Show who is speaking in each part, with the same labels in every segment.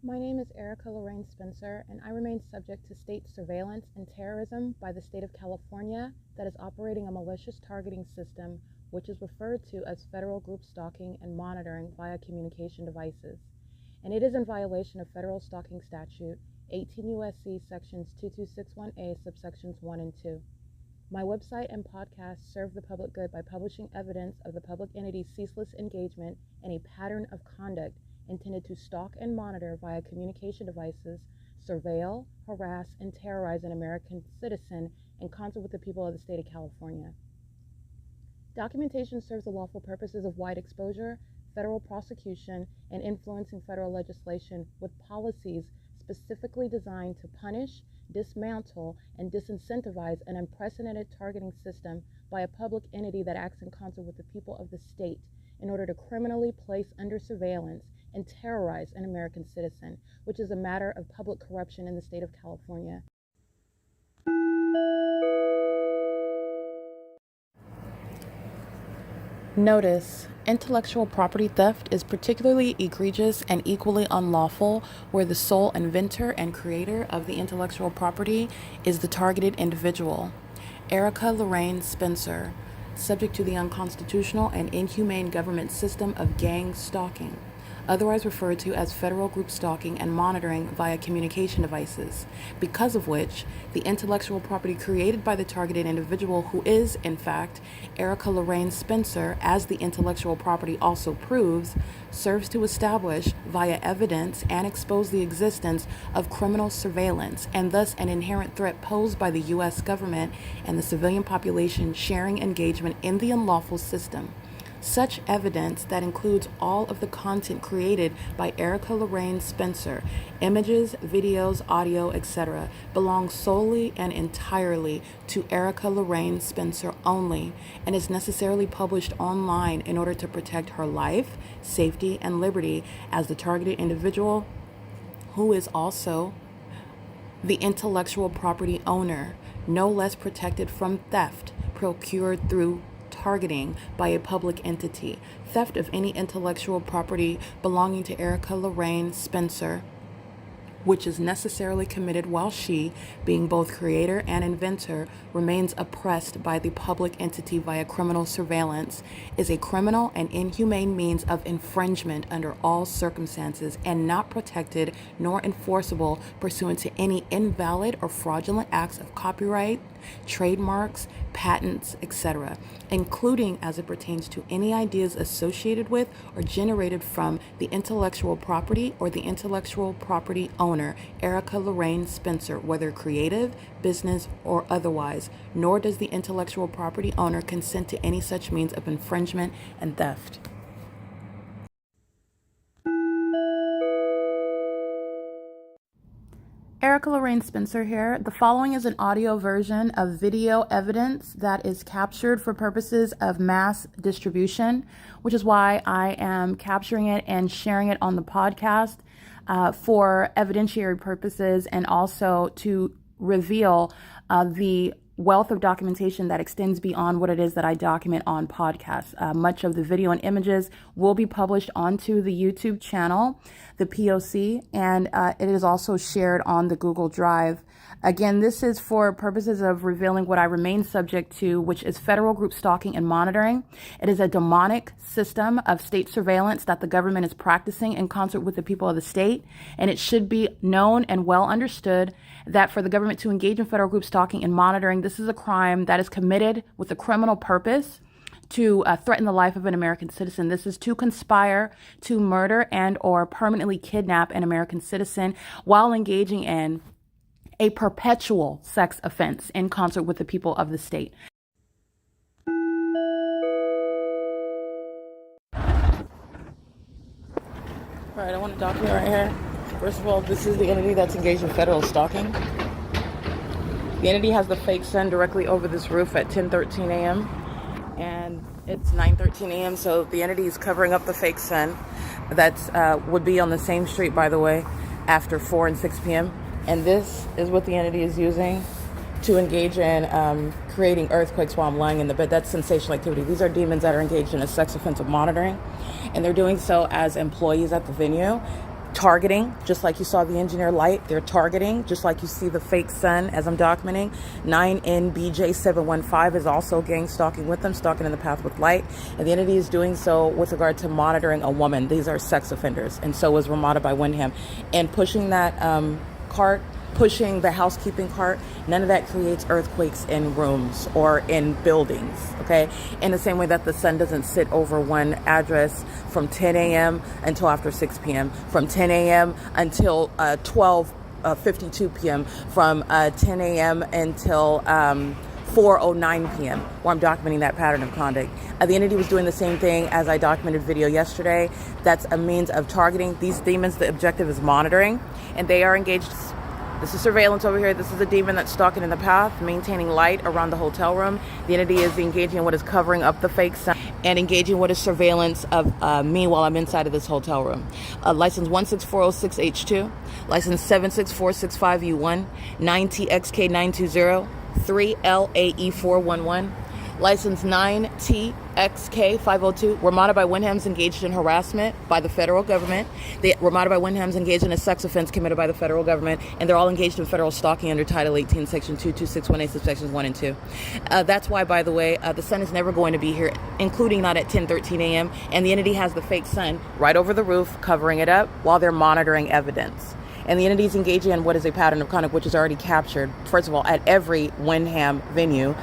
Speaker 1: My name is Erica Lorraine Spencer, and I remain subject to state surveillance and terrorism by the state of California that is operating a malicious targeting system which is referred to as federal group stalking and monitoring via communication devices. And it is in violation of federal stalking statute 18 U.S.C. sections 2261A subsections 1 and 2. My website and podcast serve the public good by publishing evidence of the public entity's ceaseless engagement in a pattern of conduct intended to stalk and monitor via communication devices, surveil, harass, and terrorize an American citizen in concert with the people of the state of California. Documentation serves the lawful purposes of wide exposure, federal prosecution, and influencing federal legislation with policies specifically designed to punish, dismantle, and disincentivize an unprecedented targeting system by a public entity that acts in concert with the people of the state in order to criminally place under surveillance and terrorize an American citizen, which is a matter of public corruption in the state of California. Notice: intellectual property theft is particularly egregious and equally unlawful where the sole inventor and creator of the intellectual property is the targeted individual. Erica Lorraine Spencer, subject to the unconstitutional and inhumane government system of gang stalking, otherwise referred to as federal group stalking and monitoring via communication devices, because of which the intellectual property created by the targeted individual, who is, in fact, Erica Lorraine Spencer, as the intellectual property also proves, serves to establish via evidence and expose the existence of criminal surveillance and thus an inherent threat posed by the U.S. government and the civilian population sharing engagement in the unlawful system. Such evidence, that includes all of the content created by Erica Lorraine Spencer, images, videos, audio, etc., belongs solely and entirely to Erica Lorraine Spencer only and is necessarily published online in order to protect her life, safety, and liberty as the targeted individual, who is also the intellectual property owner, no less protected from theft procured through targeting by a public entity. Theft of any intellectual property belonging to Erica Lorraine Spencer, which is necessarily committed while she, being both creator and inventor, remains oppressed by the public entity via criminal surveillance, is a criminal and inhumane means of infringement under all circumstances and not protected nor enforceable pursuant to any invalid or fraudulent acts of copyright, trademarks, patents, etc., including as it pertains to any ideas associated with or generated from the intellectual property or the intellectual property owner, Erica Lorraine Spencer, whether creative, business, or otherwise, nor does the intellectual property owner consent to any such means of infringement and theft. Erica Lorraine Spencer here. The following is an audio version of video evidence that is captured for purposes of mass distribution, which is why I am capturing it and sharing it on the podcast for evidentiary purposes and also to reveal the wealth of documentation that extends beyond what it is that I document on podcasts. Much of the video and images will be published onto the YouTube channel, the P.O.C, and it is also shared on the Google Drive. Again, this is for purposes of revealing what I remain subject to, which is federal group stalking and monitoring. It is a demonic system of state surveillance that the government is practicing in concert with the people of the state, and it should be known and well understood that for the government to engage in federal group stalking and monitoring, this is a crime that is committed with a criminal purpose to threaten the life of an American citizen. This is to conspire to murder and or permanently kidnap an American citizen while engaging in a perpetual sex offense in concert with the people of the state. All right, I want to document right here. First of all, this is the entity that's engaged in federal stalking. The entity has the fake sun directly over this roof at 10:13 a.m. and it's 9:13 a.m. So the entity is covering up the fake sun. That's would be on the same street, by the way, after 4 and 6 p.m. And this is what the entity is using to engage in creating earthquakes while I'm lying in the bed. That's sensational activity. These are demons that are engaged in a sex offensive monitoring, and they're doing so as employees at the venue. targeting, just like you saw the engineer light. They're targeting, just like you see the fake sun as I'm documenting. 9NBJ715 is also gang stalking with them, stalking in the path with light. And the entity is doing so with regard to monitoring a woman. These are sex offenders. And so is RAMADA by WYNDHAM. And pushing that cart, pushing the housekeeping cart, none of that creates earthquakes in rooms or in buildings, okay? In the same way that the sun doesn't sit over one address from 10 a.m. until after 6 p.m., from 10 a.m. until 12:52 p.m., from 10 a.m. until 4:09 p.m., where I'm documenting that pattern of conduct. The entity was doing the same thing as I documented video yesterday. That's a means of targeting these demons. The objective is monitoring, and they are engaged. This is surveillance over here. This is a demon that's stalking in the path, maintaining light around the hotel room. The entity is engaging in what is covering up the fake sun and engaging what is surveillance of me while I'm inside of this hotel room. License 16406H2, license 76465U1, 9TXK920, 3LAE411, license 9TXK502. RAMADA by WYNDHAM's engaged in harassment by the federal government. RAMADA by WYNDHAM's engaged in a sex offense committed by the federal government, and they're all engaged in federal stalking under Title 18, Section 22618, subsections 1 and 2. That's why, by the way, the sun is never going to be here, including not at 10:13 a.m., and the entity has the fake sun right over the roof, covering it up while they're monitoring evidence. And the entity is engaging in what is a pattern of conduct, which is already captured, first of all, at every WYNDHAM venue,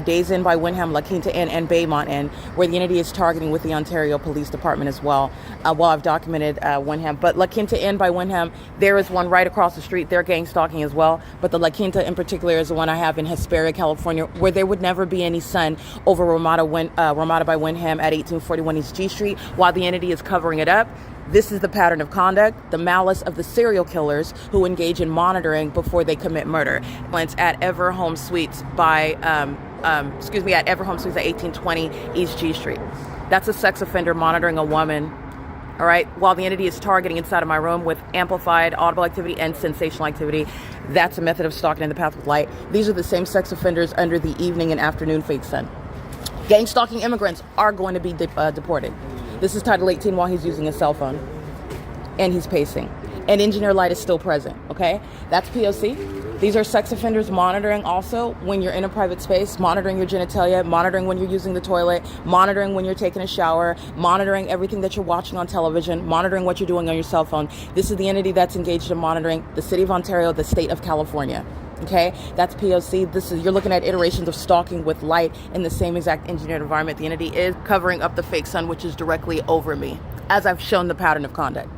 Speaker 1: Days Inn by WYNDHAM, La Quinta Inn, and Baymont Inn, where the entity is targeting with the Ontario Police Department as well, while I've documented WYNDHAM. But La Quinta Inn by WYNDHAM, there is one right across the street. They're gang stalking as well. But the La Quinta in particular is the one I have in Hesperia, California, where there would never be any sun over RAMADA by WYNDHAM at 1841 East G Street, while the entity is covering it up. This is the pattern of conduct, the malice of the serial killers who engage in monitoring before they commit murder. It's at Everhome Suites by, at Everhome Suites at 1820 East G Street. That's a sex offender monitoring a woman, all right, while the entity is targeting inside of my room with amplified audible activity and sensational activity. That's a method of stalking in the path with light. These are the same sex offenders under the evening and afternoon fake sun. Gang stalking immigrants are going to be deported. This is Title 18 while he's using a cell phone and he's pacing. And engineer light is still present, okay? That's P.O.C. These are sex offenders monitoring also when you're in a private space, monitoring your genitalia, monitoring when you're using the toilet, monitoring when you're taking a shower, monitoring everything that you're watching on television, monitoring what you're doing on your cell phone. This is the entity that's engaged in monitoring the city of Ontario, the state of California. Okay, that's P.O.C. You're looking at iterations of stalking with light in the same exact engineered environment. The entity is covering up the fake sun, which is directly over me, as I've shown the pattern of conduct.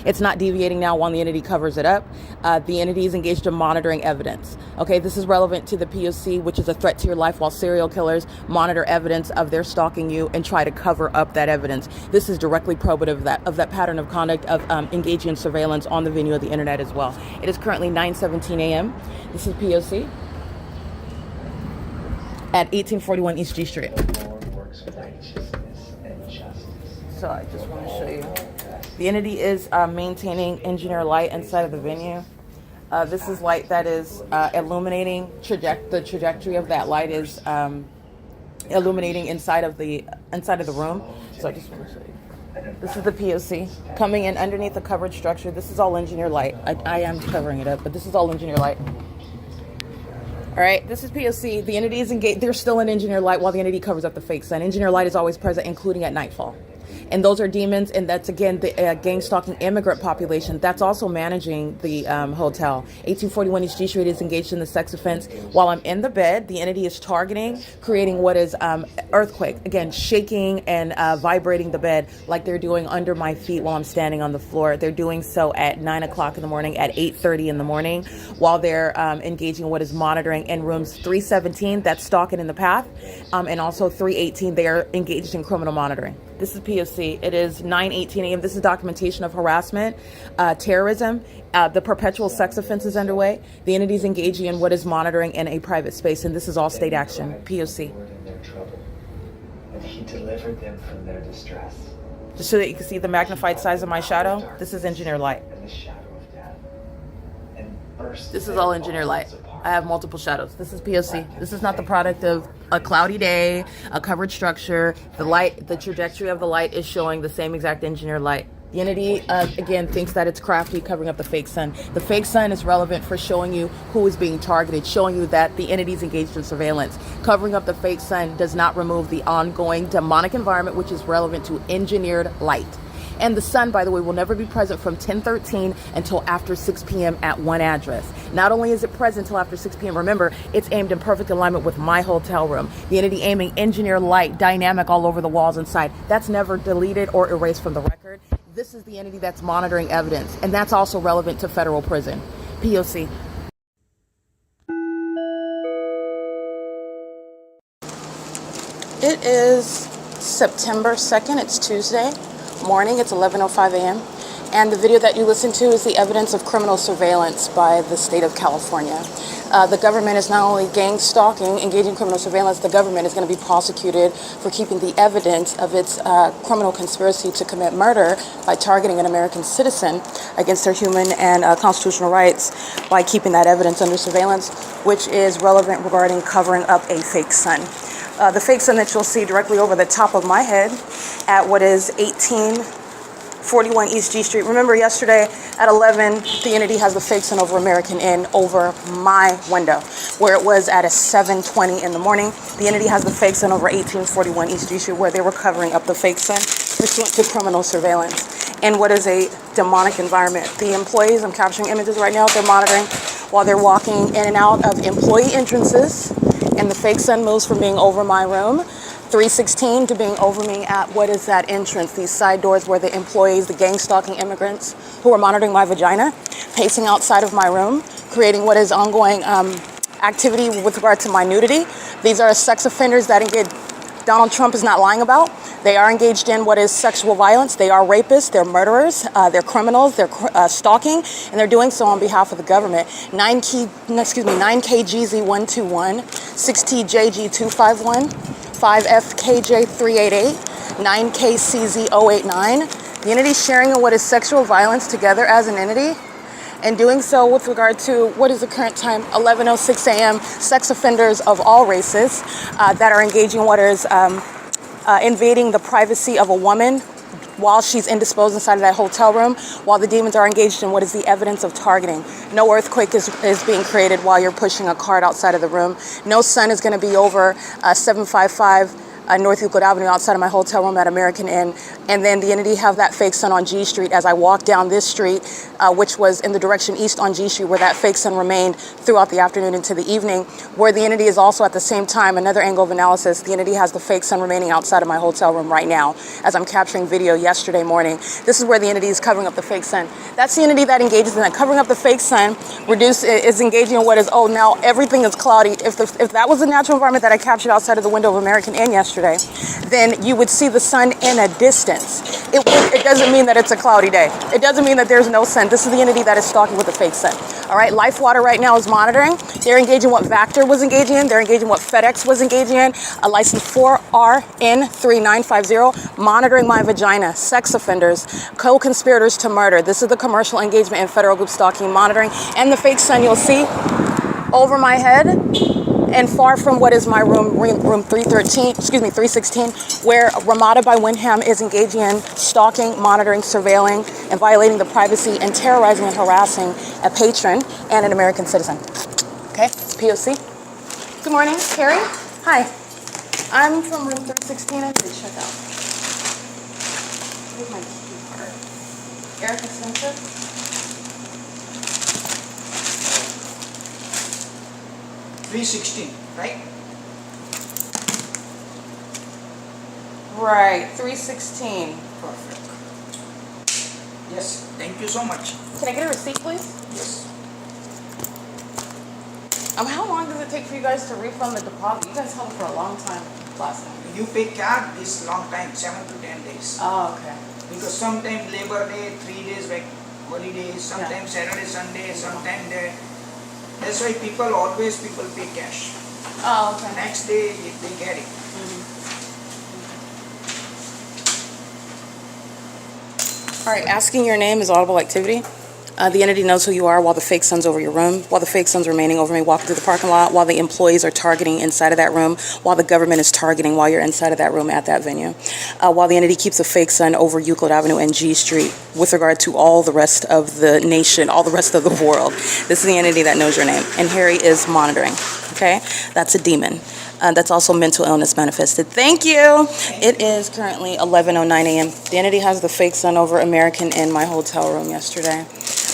Speaker 1: It's not deviating now while the entity covers it up. The entity is engaged in monitoring evidence. Okay, this is relevant to the P.O.C., which is a threat to your life, while serial killers monitor evidence of their stalking you and try to cover up that evidence. This is directly probative of that pattern of conduct of engaging in surveillance on the venue of the internet as well. It is currently 9:17 a.m. This is P.O.C. at 1841 East G Street. So I just want to show you. The entity is maintaining engineer light inside of the venue. This is light that is illuminating. The trajectory of that light is illuminating inside of the room. So I just want to show you. This is the P.O.C. coming in underneath the covered structure. This is all engineer light. I am covering it up, but this is all engineer light. All right, this is P.O.C. The entity is engaged. They're still in engineer light while the entity covers up the fake sun. Engineer light is always present, including at nightfall. And those are demons, and that's, again, the gang stalking immigrant population. That's also managing the hotel. 1841 East G Street is engaged in the sex offense. While I'm in the bed, the entity is targeting, creating what is earthquake. Again, shaking and vibrating the bed like they're doing under my feet while I'm standing on the floor. They're doing so at 9 o'clock in the morning, at 8:30 in the morning, while they're engaging in what is monitoring in rooms 317, that's stalking in the path, and also 318, they are engaged in criminal monitoring. This is P.O.C. It is 9:18 a.m. This is documentation of harassment, terrorism. The perpetual sex offense is underway. The entity is engaging in what is monitoring in a private space, and this is all state action. P.O.C.
Speaker 2: And he delivered them from their distress.
Speaker 1: Just so that you can see the magnified size of my shadow, this is engineer light.
Speaker 2: And the shadow of death. And burst.
Speaker 1: This is all engineer light. I have multiple shadows. This is P.O.C. This is not the product of a cloudy day, a covered structure. The light, the trajectory of the light is showing the same exact engineer light. The entity, again, thinks that it's crafty, covering up the fake sun. The fake sun is relevant for showing you who is being targeted, showing you that the entity is engaged in surveillance. Covering up the fake sun does not remove the ongoing demonic environment, which is relevant to engineered light. And the sun, by the way, will never be present from 10:13 until after 6 p.m. at one address. Not only is it present until after 6 p.m., remember, it's aimed in perfect alignment with my hotel room. The entity aiming engineered light, dynamic all over the walls inside. That's never deleted or erased from the record. This is the entity that's monitoring evidence, and that's also relevant to federal prison. P.O.C. It is September 2nd. It's Tuesday morning. It's 11:05 a.m. And the video that you listen to is the evidence of criminal surveillance by the state of California. The government is not only gang stalking, engaging in criminal surveillance, the government is going to be prosecuted for keeping the evidence of its criminal conspiracy to commit murder by targeting an American citizen against their human and constitutional rights by keeping that evidence under surveillance, which is relevant regarding covering up a fake sun. The fake sun that you'll see directly over the top of my head at what is 1841 East G Street. Remember yesterday at 11, the entity has the fake sun over American Inn over my window, where it was at a 7:20 in the morning. The entity has the fake sun over 1841 East G Street, where they were covering up the fake sun pursuant to criminal surveillance in what is a demonic environment. The employees, I'm capturing images right now, they're monitoring while they're walking in and out of employee entrances, and the fake sun moves from being over my room 316 to being over me at what is that entrance, these side doors where the employees, the gang stalking immigrants who are monitoring my vagina, pacing outside of my room, creating what is ongoing activity with regard to my nudity. These are sex offenders that engage, Donald Trump is not lying about. They are engaged in what is sexual violence. They are rapists, they're murderers, they're criminals, they're stalking, and they're doing so on behalf of the government. 9KGZ121, 6TJG251, 5FKJ388, 9KCZ089. The entity sharing in what is sexual violence together as an entity, and doing so with regard to what is the current time, 11:06 a.m., sex offenders of all races that are engaging in what is invading the privacy of a woman while she's indisposed inside of that hotel room, while the demons are engaged in what is the evidence of targeting. No earthquake is being created while you're pushing a cart outside of the room. No sun is going to be over 755 North Euclid Avenue outside of my hotel room at American Inn. And then the entity have that fake sun on G Street as I walk down this street, which was in the direction east on G Street, where that fake sun remained throughout the afternoon into the evening, where the entity is also at the same time, another angle of analysis, the entity has the fake sun remaining outside of my hotel room right now as I'm capturing video yesterday morning. This is where the entity is covering up the fake sun. That's the entity that engages in that. Covering up the fake sun is engaging in what is, oh, now everything is cloudy. If that was the natural environment that I captured outside of the window of American Inn yesterday, then you would see the sun in a distance. It doesn't mean that it's a cloudy day. It doesn't mean that there's no sun. This is the entity that is stalking with the fake sun. All right, Life Water right now is monitoring. They're engaging what Vector was engaging in. They're engaging what FedEx was engaging in. A license 4RN3950, monitoring my vagina, sex offenders, co-conspirators to murder. This is the commercial engagement in federal group stalking, monitoring, and the fake sun you'll see over my head and far from what is my room 316, where RAMADA by WYNDHAM is engaging in stalking, monitoring, surveilling, and violating the privacy and terrorizing and harassing a patron and an American citizen. Okay, P.O.C. Good morning, Carrie. Hi. I'm from room 316. I need to check out. Here's my key card. Eric Extensive.
Speaker 3: 316, right?
Speaker 1: Right, 316.
Speaker 3: Perfect. Yes, thank you so much.
Speaker 1: Can I get a receipt, please?
Speaker 3: Yes.
Speaker 1: How long does it take for you guys to refund the deposit? You guys held it for a long time last time.
Speaker 3: You pay card this long time, 7 to 10 days.
Speaker 1: Oh, okay.
Speaker 3: Because sometimes Labor Day, 3 days like holidays, sometimes Saturday, Sunday, sometimes that's why people pay cash.
Speaker 1: Oh, okay.
Speaker 3: Next day they get it.
Speaker 1: All right, asking your name is audible activity. The entity knows who you are while the fake sun's over your room, while the fake sun's remaining over me walking through the parking lot, while the employees are targeting inside of that room, while the government is targeting while you're inside of that room at that venue, while the entity keeps a fake sun over Euclid Avenue and G Street with regard to all the rest of the nation, all the rest of the world. This is the entity that knows your name, and Harry is monitoring, okay? That's a demon. That's also mental illness manifested. Thank you. It is currently 11:09 a.m. The entity has the fake sun over American in my hotel room yesterday.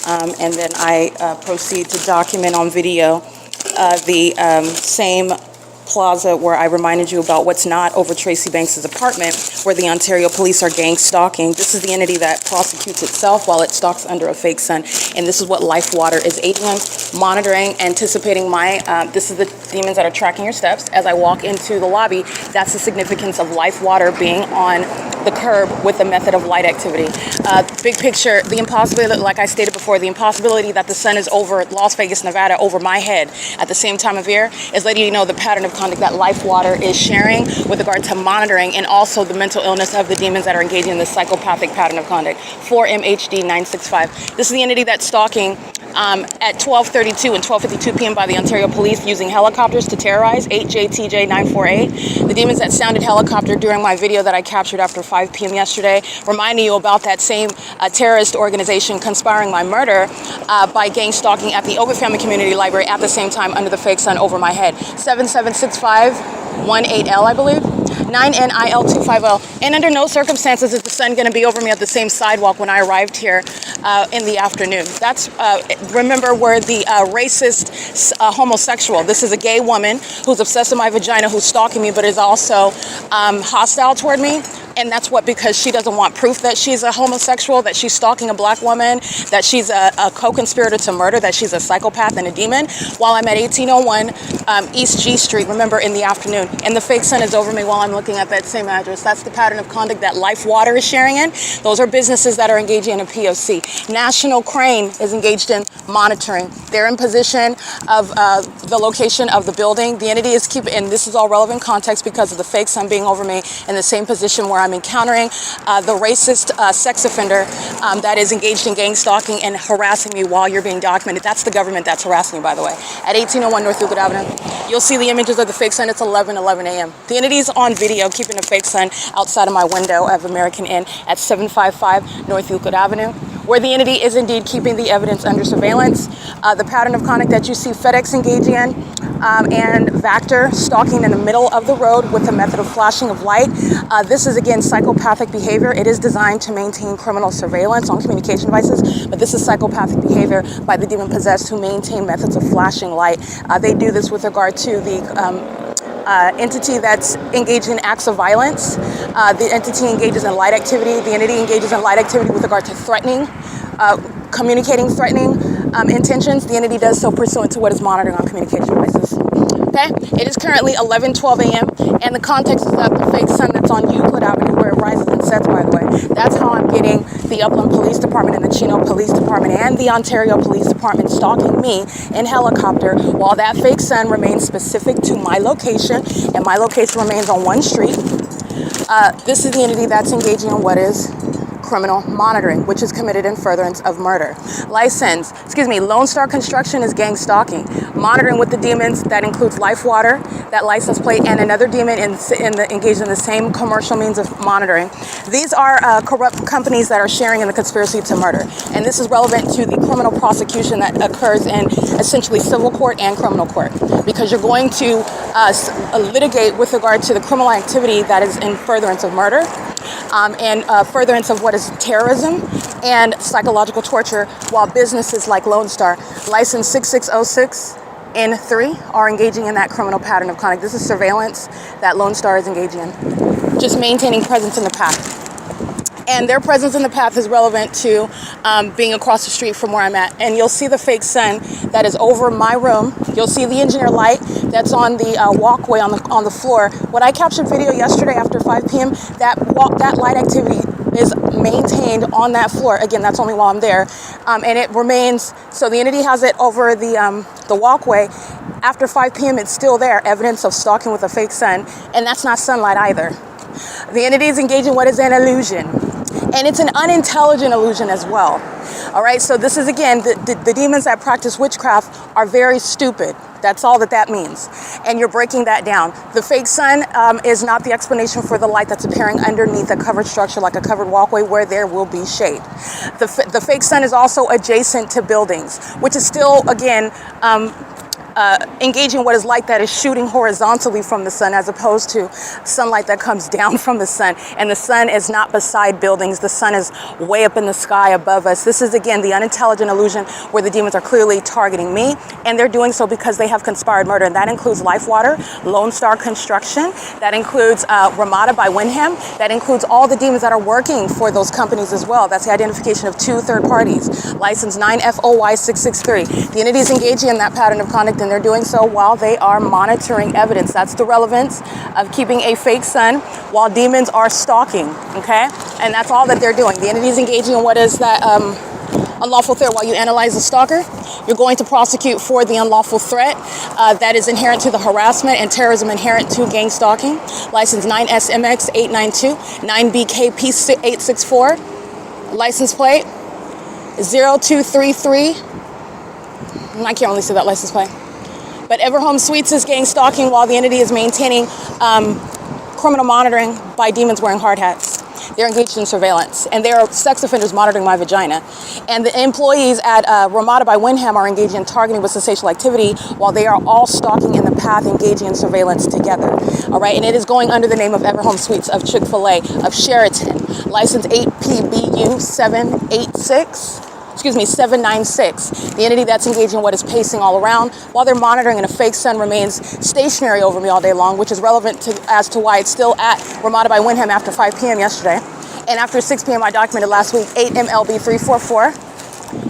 Speaker 1: And then I proceed to document on video the same plaza where I reminded you about what's not over Tracy Banks' apartment, where the Ontario police are gang stalking. This is the entity that prosecutes itself while it stalks under a fake sun. And this is what Life Water is aiding in, monitoring, anticipating my, this is the demons that are tracking your steps. As I walk into the lobby, that's the significance of Life Water being on the curb with the method of light activity. Big picture, the impossibility, like I stated before, the impossibility that the sun is over Las Vegas, Nevada, over my head at the same time of year is letting you know the pattern of conduct that Life Water is sharing with regard to monitoring, and also the mental illness of the demons that are engaging in this psychopathic pattern of conduct. 4MHD 965. This is the entity that's stalking at 12:32 and 12:52 p.m. by the Ontario Police using helicopters to terrorize 8JTJ 948. The demons that sounded helicopter during my video that I captured after 5 p.m. yesterday, reminding you about that same terrorist organization conspiring my murder by gang stalking at the OVITT Family Community Library at the same time under the fake sun over my head. 776518L, I believe. 9NIL250. And under no circumstances is the sun going to be over me at the same sidewalk when I arrived here in the afternoon. That's, remember, we're the racist homosexual. This is a gay woman who's obsessed with my vagina, who's stalking me, but is also hostile toward me. And that's what, because she doesn't want proof that she's a homosexual, that she's stalking a black woman, that she's a co-conspirator to murder, that she's a psychopath and a demon, while I'm at 1801 East G Street, remember, in the afternoon. And the fake sun is over me while I'm looking at that same address. That's the pattern of conduct that Life Water is sharing in. Those are businesses that are engaging in a P.O.C. National Crane is engaged in monitoring. They're in position of the location of the building. The entity is keeping, and this is all relevant context because of the fake sun being over me, in the same position where I'm encountering the racist sex offender that is engaged in gang stalking and harassing me while you're being documented. That's the government that's harassing you, by the way. At 1801 North Euclid Avenue, you'll see the images of the fake sun. It's 11:11 a.m. The entity's on video keeping a fake sun outside of my window of American Inn at 755 North Euclid Avenue, where the entity is indeed keeping the evidence under surveillance. The pattern of conduct that you see FedEx engaging in and Vector stalking in the middle of the road with the method of flashing of light. This is, again, psychopathic behavior. It is designed to maintain criminal surveillance on communication devices, but this is psychopathic behavior by the demon possessed who maintain methods of flashing light. They do this with regard to the entity that's engaged in acts of violence. The entity engages in light activity. The entity engages in light activity with regard to threatening, communicating threatening intentions. The entity does so pursuant to what is monitoring on communication devices. Okay, it is currently 11:12 a.m. and the context is that the fake sun that's on Euclid Avenue, where it rises and sets, by the way. That's how I'm getting the Upland Police Department and the Chino Police Department and the Ontario Police Department stalking me in helicopter, while that fake sun remains specific to my location, and my location remains on one street. This is the entity that's engaging in what is criminal monitoring, which is committed in furtherance of murder. Lone Star Construction is gang stalking. Monitoring with the demons, that includes Life Water, that license plate, and another demon engaged in the same commercial means of monitoring. These are corrupt companies that are sharing in the conspiracy to murder. And this is relevant to the criminal prosecution that occurs in essentially civil court and criminal court, because you're going to litigate with regard to the criminal activity that is in furtherance of murder, and furtherance of what is terrorism and psychological torture, while businesses like Lone Star, license 6606 N3, are engaging in that criminal pattern of conduct. This is surveillance that Lone Star is engaging in, just maintaining presence in the path. And their presence in the path is relevant to being across the street from where I'm at. And you'll see the fake sun that is over my room. You'll see the engineer light that's on the walkway on the floor. When I captured video yesterday after 5 p.m., that light activity is maintained on that floor. Again, that's only while I'm there. And it remains, so the entity has it over the walkway. After 5 p.m., it's still there, evidence of stalking with a fake sun. And that's not sunlight either. The entity is engaging what is an illusion. And it's an unintelligent illusion as well. All right, so this is, again, the demons that practice witchcraft are very stupid. That's all that means. And you're breaking that down. The fake sun is not the explanation for the light that's appearing underneath a covered structure like a covered walkway where there will be shade. The fake sun is also adjacent to buildings, which is still, again, engaging what is light that is shooting horizontally from the sun as opposed to sunlight that comes down from the sun. And the sun is not beside buildings. The sun is way up in the sky above us. This is, again, the unintelligent illusion where the demons are clearly targeting me, and they're doing so because they have conspired murder. And that includes Life Water, Lone Star Construction, that includes RAMADA by WYNDHAM, that includes all the demons that are working for those companies as well. That's the identification of 2 third parties. License 9FOY663. The entity is engaging in that pattern of conduct, and they're doing so while they are monitoring evidence. That's the relevance of keeping a fake sun while demons are stalking, okay? And that's all that they're doing. The entity is engaging in what is that unlawful threat. While you analyze the stalker, you're going to prosecute for the unlawful threat that is inherent to the harassment and terrorism inherent to gang stalking. License 9SMX892, 9BKP864, license plate 0233. I can't only see that license plate. But Everhome Suites is gang stalking while the entity is maintaining criminal monitoring by demons wearing hard hats. They're engaged in surveillance, and there are sex offenders monitoring my vagina. And the employees at RAMADA by WYNDHAM are engaging in targeting with sensational activity while they are all stalking in the path, engaging in surveillance together. All right, and it is going under the name of Everhome Suites, of Chick-fil-A, of Sheraton, license 8PBU796, the entity that's engaging in what is pacing all around while they're monitoring, and a fake sun remains stationary over me all day long, which is relevant as to why it's still at RAMADA by WYNDHAM after 5 p.m. yesterday. And after 6 p.m. I documented last week 8 MLB344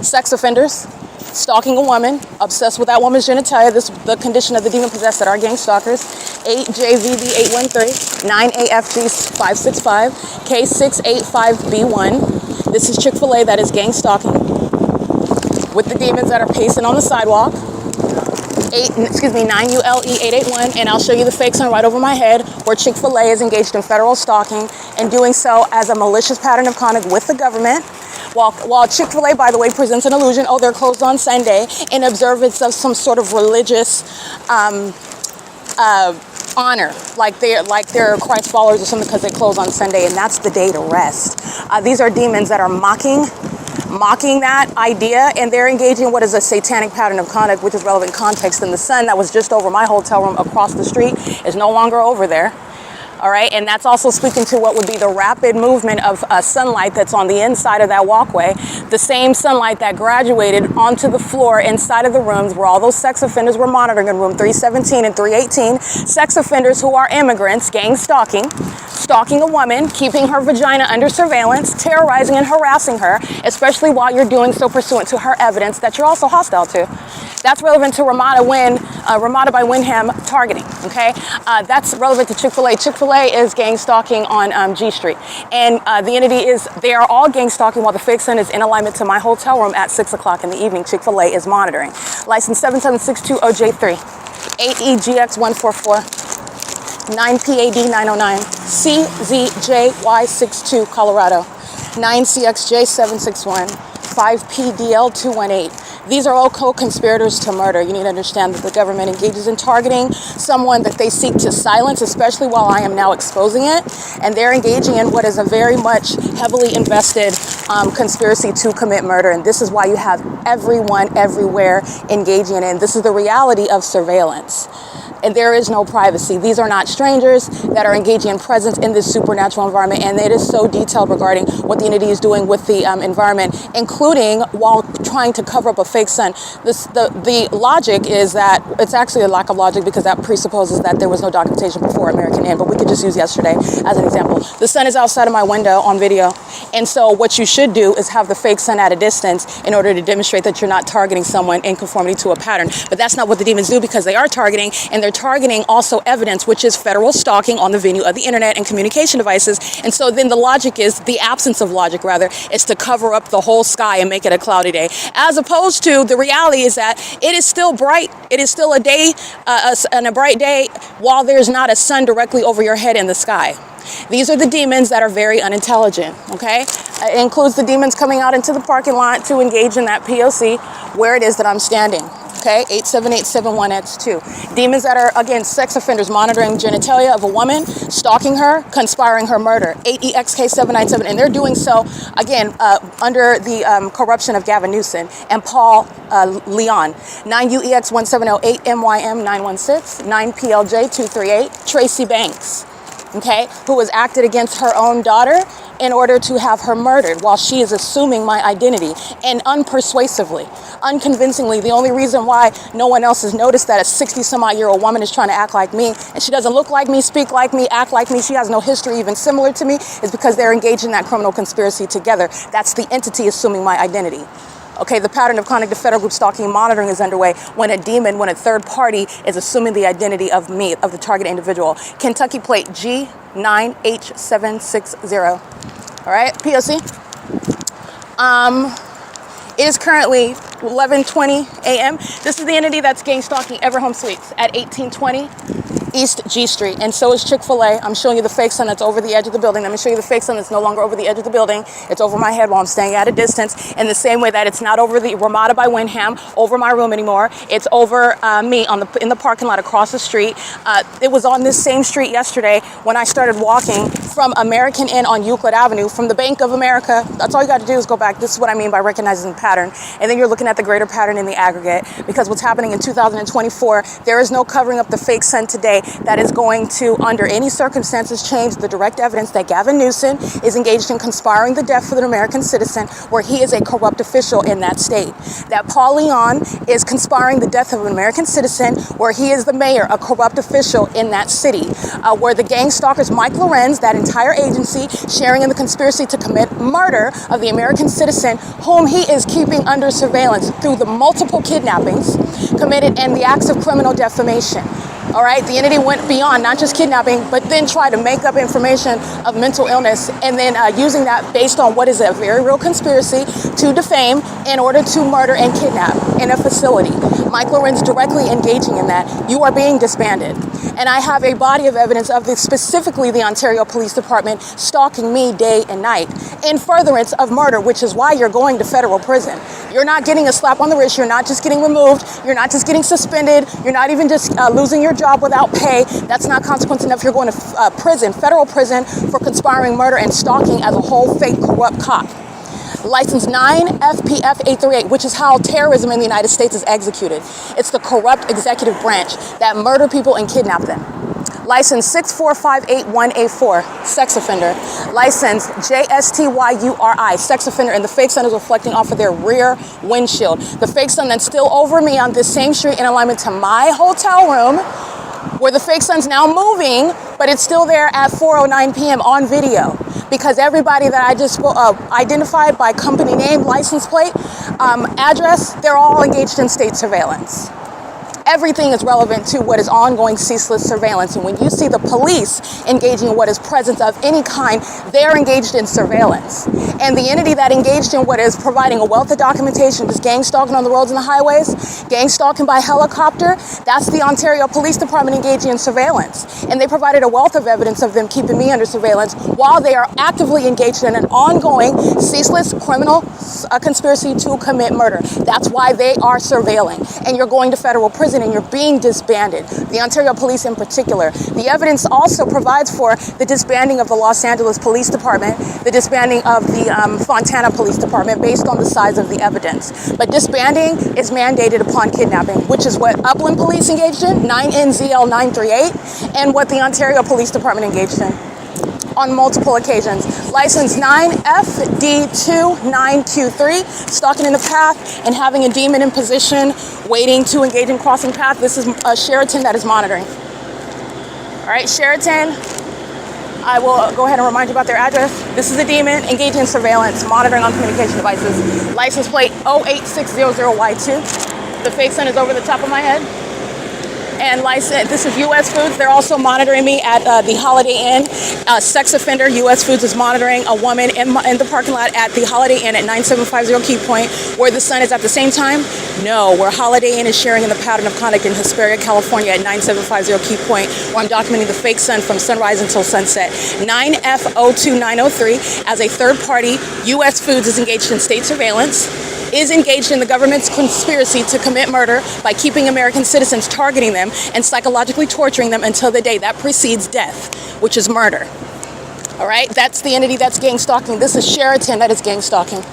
Speaker 1: sex offenders stalking a woman, obsessed with that woman's genitalia, the condition of the demon possessed that are gang stalkers, 8JVB813, 9AFG565, K685B1. This is Chick-fil-A that is gang stalking with the demons that are pacing on the sidewalk. 9ULE881, and I'll show you the fake sun right over my head where Chick-fil-A is engaged in federal stalking and doing so as a malicious pattern of conduct with the government. While Chick-fil-A, by the way, presents an illusion, oh, they're closed on Sunday in observance of some sort of religious honor, like they're Christ followers or something because they close on Sunday, and that's the day to rest. These are demons that are mocking that idea, and they're engaging in what is a satanic pattern of conduct, which is relevant context. And the sun that was just over my hotel room across the street is no longer over there. All right, and that's also speaking to what would be the rapid movement of sunlight that's on the inside of that walkway, the same sunlight that graduated onto the floor inside of the rooms where all those sex offenders were monitoring in room 317 and 318, sex offenders who are immigrants, gang stalking a woman, keeping her vagina under surveillance, terrorizing and harassing her, especially while you're doing so pursuant to her evidence that you're also hostile to. That's relevant to RAMADA by WYNDHAM targeting, okay? That's relevant to Chick-fil-A. Chick-fil-A is gang stalking on G Street. And the entity they are all gang stalking while the fake sun is in alignment to my hotel room at 6 o'clock in the evening. Chick-fil-A is monitoring. License 77620J3, 8EGX144, 9PAD909, CZJY62, Colorado, 9CXJ761, 5PDL218. These are all co-conspirators to murder. You need to understand that the government engages in targeting someone that they seek to silence, especially while I am now exposing it. And they're engaging in what is a very much heavily invested conspiracy to commit murder. And this is why you have everyone everywhere engaging in it. This is the reality of surveillance. And there is no privacy. These are not strangers that are engaging in presence in this supernatural environment, and it is so detailed regarding what the entity is doing with the environment, including while trying to cover up a fake sun. The logic is that it's actually a lack of logic because that presupposes that there was no documentation before American End, but we could just use yesterday as an example. The sun is outside of my window on video, and so what you should do is have the fake sun at a distance in order to demonstrate that you're not targeting someone in conformity to a pattern. But that's not what the demons do, because they are targeting, and they're they're targeting also evidence, which is federal stalking on the venue of the internet and communication devices. And so then the logic is, the absence of logic rather, is to cover up the whole sky and make it a cloudy day. As opposed to the reality is that it is still bright. It is still a day, and a bright day while there's not a sun directly over your head in the sky. These are the demons that are very unintelligent, okay? It includes the demons coming out into the parking lot to engage in that P.O.C. where it is that I'm standing, okay? 87871X2. Demons that are, again, sex offenders monitoring genitalia of a woman, stalking her, conspiring her murder. 8EXK797, and they're doing so, again, under the corruption of Gavin Newsom and Paul Leon. 9UEX1708, MYM916, 9PLJ238, Tracy Banks, okay, who was acted against her own daughter in order to have her murdered while she is assuming my identity, and unpersuasively, unconvincingly. The only reason why no one else has noticed that a 60-some-odd-year-old woman is trying to act like me, and she doesn't look like me, speak like me, act like me, she has no history even similar to me, is because they're engaged in that criminal conspiracy together. That's the entity assuming my identity. Okay, the pattern of conduct of federal group stalking and monitoring is underway when a demon, when a third party is assuming the identity of me, of the target individual. Kentucky plate G9H760. All right, P.O.C. It is currently 11:20 a.m. This is the entity that's gang stalking Everhome Suites at 1820 East G Street, and so is Chick-fil-A. I'm showing you the fake sun that's over the edge of the building. Let me show you the fake sun that's no longer over the edge of the building. It's over my head while I'm staying at a distance, in the same way that it's not over the RAMADA by WYNDHAM, over my room anymore. It's over me in the parking lot across the street. It was on this same street yesterday when I started walking from American Inn on Euclid Avenue, from the Bank of America. That's all you got to do is go back. This is what I mean by recognizing the pattern. And then you're looking at the greater pattern in the aggregate, because what's happening in 2024, there is no covering up the fake sun today that is going to, under any circumstances, change the direct evidence that Gavin Newsom is engaged in conspiring the death of an American citizen, where he is a corrupt official in that state. That Paul Leon is conspiring the death of an American citizen, where he is the mayor, a corrupt official in that city. Where the gang stalkers, Mike Lorenz, that entire agency, sharing in the conspiracy to commit murder of the American citizen, whom he is keeping under surveillance through the multiple kidnappings committed and the acts of criminal defamation. All right, the entity went beyond not just kidnapping, but then tried to make up information of mental illness, and then using that based on what is a very real conspiracy to defame in order to murder and kidnap in a facility. Mike Lorenz directly engaging in that. You are being disbanded. And I have a body of evidence of this, specifically the Ontario Police Department stalking me day and night in furtherance of murder, which is why you're going to federal prison. You're not getting a slap on the wrist. You're not just getting removed. You're not just getting suspended. You're not even just losing your job without pay. That's not consequence enough. You're going to prison, federal prison, for conspiring murder and stalking as a whole fake corrupt cop. License 9FPF838, which is how terrorism in the United States is executed. It's the corrupt executive branch that murder people and kidnap them. License 64581A4, sex offender. License JSTYURI, sex offender, and the fake sun is reflecting off of their rear windshield. The fake sun that's still over me on this same street in alignment to my hotel room, where the fake sun's now moving, but it's still there at 4:09 p.m. on video. Because everybody that I just identified by company name, license plate, address, they're all engaged in state surveillance. Everything is relevant to what is ongoing ceaseless surveillance. And when you see the police engaging in what is presence of any kind, they're engaged in surveillance. And the entity that engaged in what is providing a wealth of documentation, just gang stalking on the roads and the highways, gang stalking by helicopter, that's the Ontario Police Department engaging in surveillance. And they provided a wealth of evidence of them keeping me under surveillance while they are actively engaged in an ongoing ceaseless criminal conspiracy to commit murder. That's why they are surveilling. And you're going to federal prison and you're being disbanded. The Ontario Police in particular. The evidence also provides for the disbanding of the Los Angeles Police Department, the disbanding of the Fontana Police Department based on the size of the evidence. But disbanding is mandated upon kidnapping, which is what Upland Police engaged in, 9NZL938, and what the Ontario Police Department engaged in on multiple occasions. License 9FD29Q3, stalking in the path and having a demon in position, waiting to engage in crossing path. This is a Sheraton that is monitoring. All right, Sheraton, I will go ahead and remind you about their address. This is a demon engaging in surveillance, monitoring on communication devices. License plate 08600Y2. The fake sun is over the top of my head. and license. This is U.S. Foods. They're also monitoring me at the Holiday Inn. Sex offender. U.S. Foods is monitoring a woman in the parking lot at the Holiday Inn at 9750 Key Point, where the sun is at the same time. No, where Holiday Inn is sharing in the pattern of conduct in Hesperia, California at 9750 Key Point, where I'm documenting the fake sun from sunrise until sunset. 9F02903, as a third party, U.S. Foods is engaged in state surveillance, is engaged in the government's conspiracy to commit murder by keeping American citizens, targeting them, and psychologically torturing them until the day that precedes death, which is murder. All right, that's the entity that's gang stalking. This is Sheraton that is gang stalking.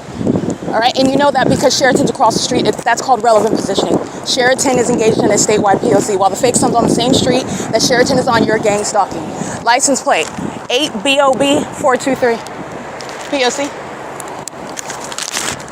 Speaker 1: All right, and you know that because Sheraton's across the street. That's called relevant positioning. Sheraton is engaged in a statewide P.O.C. While the fake sun's on the same street that Sheraton is on, you're gang stalking. License plate 8BOB423. P.O.C.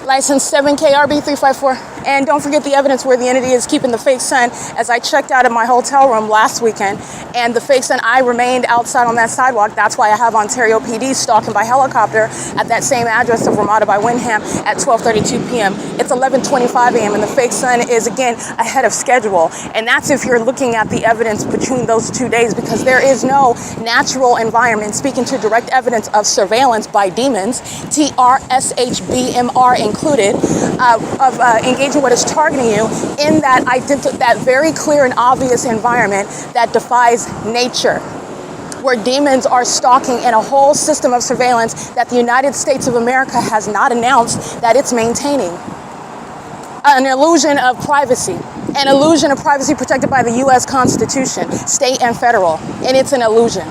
Speaker 1: License 7KRB354. And don't forget the evidence where the entity is keeping the fake sun. As I checked out of my hotel room last weekend, and the fake sun, I remained outside on that sidewalk. That's why I have Ontario PD stalking by helicopter at that same address of RAMADA by WYNDHAM at 12:32 p.m. It's 11:25 a.m. and the fake sun is again ahead of schedule. And that's if you're looking at the evidence between those 2 days, because there is no natural environment, speaking to direct evidence of surveillance by demons, TRSHBMR included, of engaging what is targeting you in that very clear and obvious environment that defies nature, where demons are stalking in a whole system of surveillance that the United States of America has not announced that it's maintaining. An illusion of privacy, protected by the U.S. Constitution, state and federal, and it's an illusion.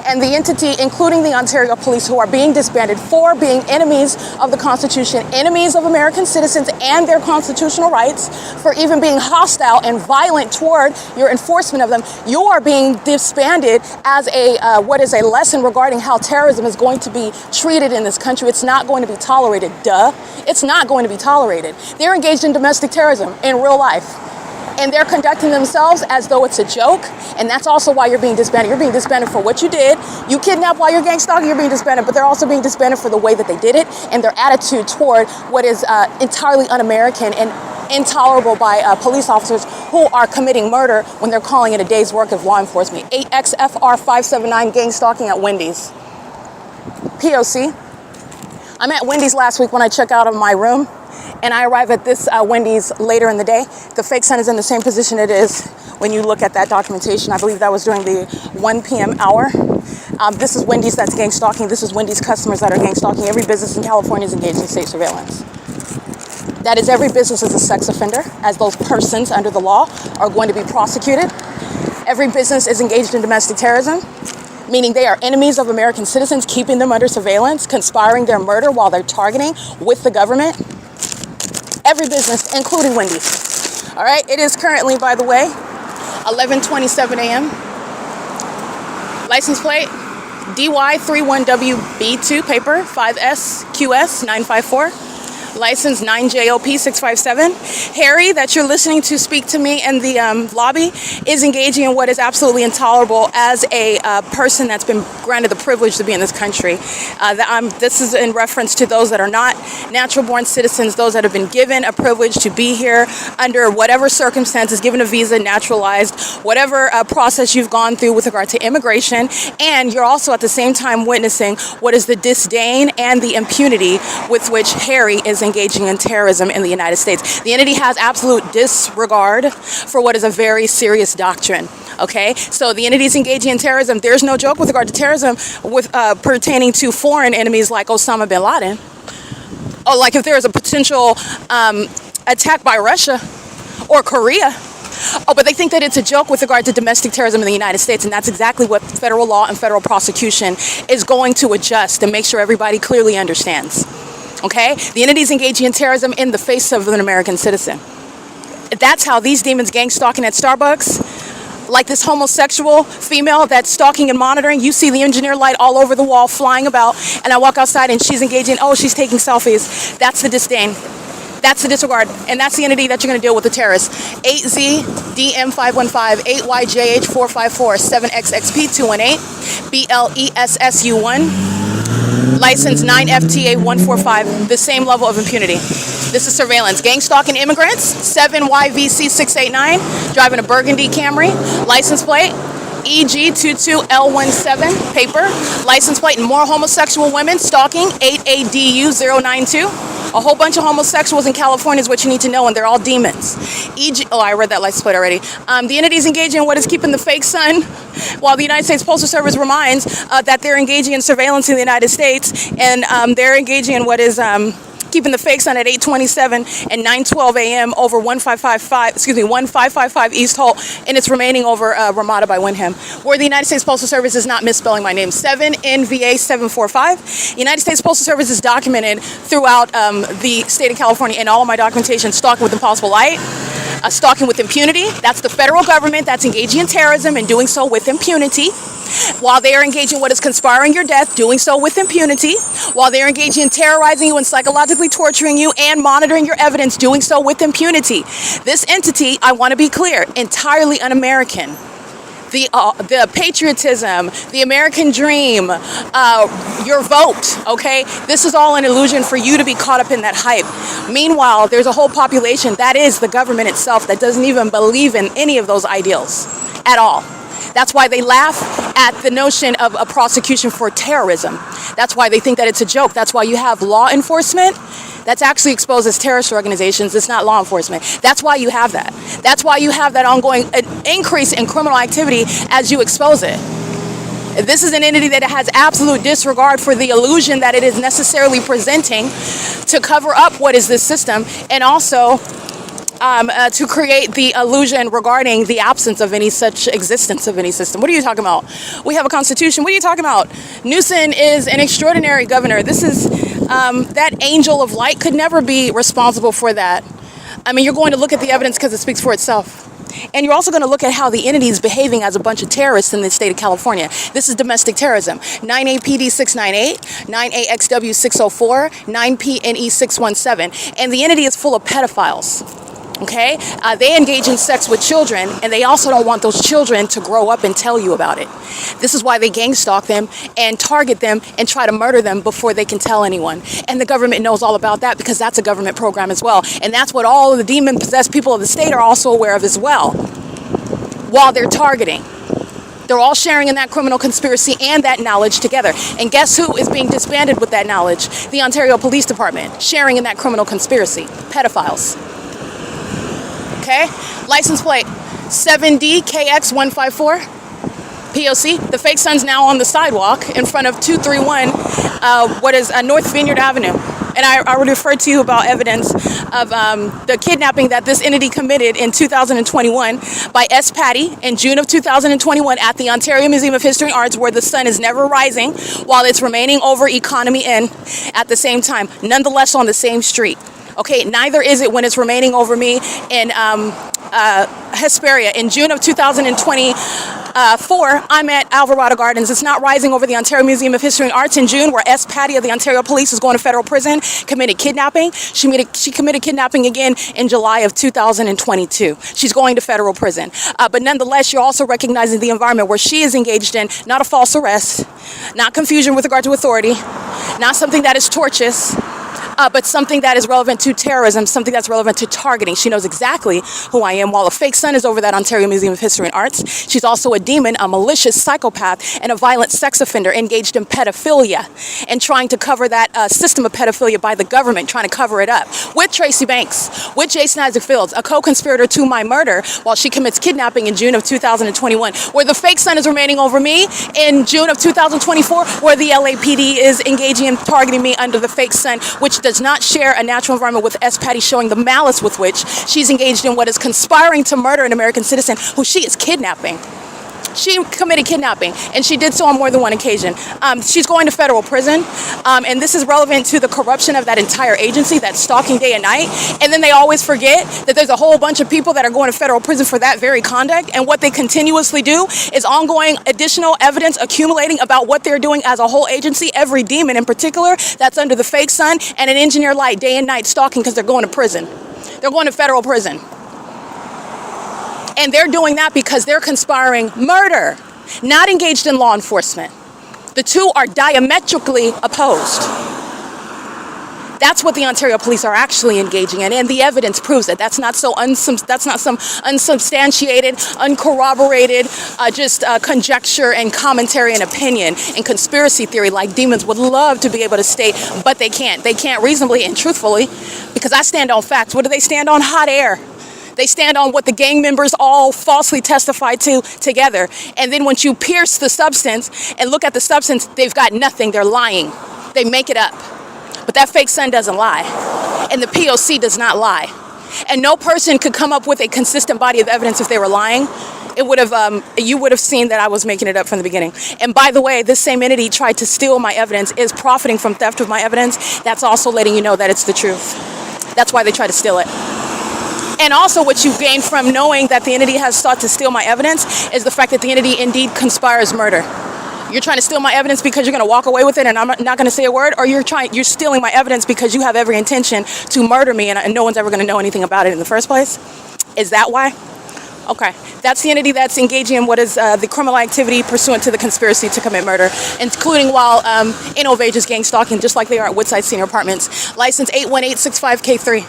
Speaker 1: And the entity, including the Ontario police, who are being disbanded for being enemies of the Constitution, enemies of American citizens and their constitutional rights, for even being hostile and violent toward your enforcement of them, you are being disbanded as what is a lesson regarding how terrorism is going to be treated in this country. It's not going to be tolerated. Duh. It's not going to be tolerated. They're engaged in domestic terrorism in real life. And they're conducting themselves as though it's a joke, and that's also why you're being disbanded. You're being disbanded for what you did. You kidnapped while you're gang stalking, you're being disbanded, but they're also being disbanded for the way that they did it and their attitude toward what is entirely un-American and intolerable by police officers who are committing murder when they're calling it a day's work of law enforcement. 8XFR579 gang stalking at Wendy's. P.O.C. I'm at Wendy's last week when I check out of my room, and I arrive at this Wendy's later in the day. The fake sun is in the same position it is when you look at that documentation. I believe that was during the 1 p.m. hour. This is Wendy's that's gang stalking. This is Wendy's customers that are gang stalking. Every business in California is engaged in state surveillance. That is, every business is a sex offender, as those persons under the law are going to be prosecuted. Every business is engaged in domestic terrorism, meaning they are enemies of American citizens, keeping them under surveillance, conspiring their murder while they're targeting with the government. Every business, including Wendy's. All right, it is currently, by the way, 11:27 a.m. License plate, DY31WB2, paper, 5SQS954. License 9JOP657. Harry, that you're listening to speak to me in the lobby, is engaging in what is absolutely intolerable as a person that's been granted the privilege to be in this country. This is in reference to those that are not natural-born citizens, those that have been given a privilege to be here under whatever circumstances, given a visa, naturalized, whatever process you've gone through with regard to immigration, and you're also at the same time witnessing what is the disdain and the impunity with which Harry is engaging in terrorism in the United States. The entity has absolute disregard for what is a very serious doctrine. Okay, so the entity is engaging in terrorism. There's no joke with regard to terrorism with pertaining to foreign enemies like Osama bin Laden. Oh, like if there is a potential attack by Russia or Korea. Oh, but they think that it's a joke with regard to domestic terrorism in the United States, and that's exactly what federal law and federal prosecution is going to adjust and make sure everybody clearly understands. Okay? The entity is engaging in terrorism in the face of an American citizen. That's how these demons gang stalking at Starbucks. Like this homosexual female that's stalking and monitoring. You see the engineer light all over the wall flying about, and I walk outside and she's engaging, she's taking selfies. That's the disdain. That's the disregard, and that's the entity that you're going to deal with, the terrorists. 8ZDM515, 8YJH454, 7XXP218, BLESSU1. License 9FTA145, the same level of impunity. This is surveillance. Gang stalking immigrants, 7YVC689, driving a burgundy Camry, license plate, EG22L17, paper, license plate, and more homosexual women, stalking, 8ADU092. A whole bunch of homosexuals in California is what you need to know, and they're all demons. I read that license plate already. The entities engaging in what is keeping the fake sun, while the United States Postal Service reminds that they're engaging in surveillance in the United States, and they're engaging in what is keeping the fake sun at 8:27 and 9:12 a.m. over 1555 East Holt, and it's remaining over Ramada by Wyndham, where the United States Postal Service is not misspelling my name. 7NVA745. United States Postal Service is documented throughout the state of California in all of my documentation, stalking with impossible light. Stalking with impunity. That's the federal government that's engaging in terrorism and doing so with impunity. While they are engaging in what is conspiring your death, doing so with impunity. While they are engaging in terrorizing you and psychologically torturing you and monitoring your evidence, doing so with impunity. This entity, I want to be clear, entirely un-American. The patriotism, the American dream, your vote, okay? This is all an illusion for you to be caught up in that hype. Meanwhile, there's a whole population, that is the government itself, that doesn't even believe in any of those ideals at all. That's why they laugh at the notion of a prosecution for terrorism. That's why they think that it's a joke. That's why you have law enforcement that's actually exposed as terrorist organizations. It's not law enforcement. That's why you have that. That's why you have that ongoing increase in criminal activity as you expose it. This is an entity that has absolute disregard for the illusion that it is necessarily presenting to cover up what is this system, and also to create the illusion regarding the absence of any such existence of any system. What are you talking about? We have a constitution. What are you talking about? Newsom is an extraordinary governor. This is that angel of light could never be responsible for that. I mean, you're going to look at the evidence because it speaks for itself. And you're also going to look at how the entity is behaving as a bunch of terrorists in the state of California. This is domestic terrorism. 9APD698, 9AXW604, 9PNE617. And the entity is full of pedophiles. Okay? They engage in sex with children, and they also don't want those children to grow up and tell you about it. This is why they gang stalk them and target them and try to murder them before they can tell anyone. And the government knows all about that because that's a government program as well. And that's what all of the demon-possessed people of the state are also aware of as well, while they're targeting. They're all sharing in that criminal conspiracy and that knowledge together. And guess who is being disbanded with that knowledge? The Ontario Police Department, sharing in that criminal conspiracy. Pedophiles. Okay, license plate 7DKX154, P.O.C. The fake sun's now on the sidewalk in front of 231, North Vineyard Avenue. And I already referred to you about evidence of the kidnapping that this entity committed in 2021 by S. Patty in June of 2021 at the Ontario Museum of History and Arts, where the sun is never rising while it's remaining over Economy Inn at the same time, nonetheless on the same street. Okay, neither is it when it's remaining over me in Hesperia. In June of 2024, I'm at Alvarado Gardens. It's not rising over the Ontario Museum of History and Arts in June, where S. Patty of the Ontario Police is going to federal prison, committed kidnapping. She committed kidnapping again in July of 2022. She's going to federal prison. But nonetheless, you're also recognizing the environment where she is engaged in, not a false arrest, not confusion with regard to authority, not something that is tortious, but something that is relevant to terrorism, something that's relevant to targeting. She knows exactly who I am. While a fake sun is over that Ontario Museum of History and Arts, she's also a demon, a malicious psychopath, and a violent sex offender engaged in pedophilia and trying to cover that system of pedophilia by the government, trying to cover it up with Tracy Banks, with Jason Isaac Fields, a co-conspirator to my murder, while she commits kidnapping in June of 2021, where the fake sun is remaining over me in June of 2024, where the LAPD is engaging in targeting me under the fake sun, which does not share a natural environment with S. Patty, showing the malice with which she's engaged in what is conspiring to murder an American citizen who she is kidnapping. She committed kidnapping, and she did so on more than one occasion. She's going to federal prison, and this is relevant to the corruption of that entire agency that's stalking day and night. And then they always forget that there's a whole bunch of people that are going to federal prison for that very conduct, and what they continuously do is ongoing additional evidence accumulating about what they're doing as a whole agency, every demon in particular that's under the fake sun and an engineer light day and night stalking, because they're going to prison. They're going to federal prison. And they're doing that because they're conspiring murder, not engaged in law enforcement. The two are diametrically opposed. That's what the Ontario police are actually engaging in, and the evidence proves it. That's not some unsubstantiated, uncorroborated, just conjecture and commentary and opinion and conspiracy theory like demons would love to be able to state, but they can't. They can't reasonably and truthfully, because I stand on facts. What do they stand on? Hot air. They stand on what the gang members all falsely testified to together. And then once you pierce the substance and look at the substance, they've got nothing. They're lying. They make it up. But that fake son doesn't lie. And the P.O.C. does not lie. And no person could come up with a consistent body of evidence if they were lying. It would have, you would have seen that I was making it up from the beginning. And by the way, this same entity tried to steal my evidence, is profiting from theft of my evidence. That's also letting you know that it's the truth. That's why they try to steal it. And also what you gain from knowing that the entity has sought to steal my evidence is the fact that the entity indeed conspires murder. You're trying to steal my evidence because you're going to walk away with it and I'm not going to say a word, or you're stealing my evidence because you have every intention to murder me and no one's ever going to know anything about it in the first place? Is that why? Okay, that's the entity that's engaging in what is the criminal activity pursuant to the conspiracy to commit murder, including while in Ovage's gang stalking, just like they are at Woodside Senior Apartments. License 81865K3.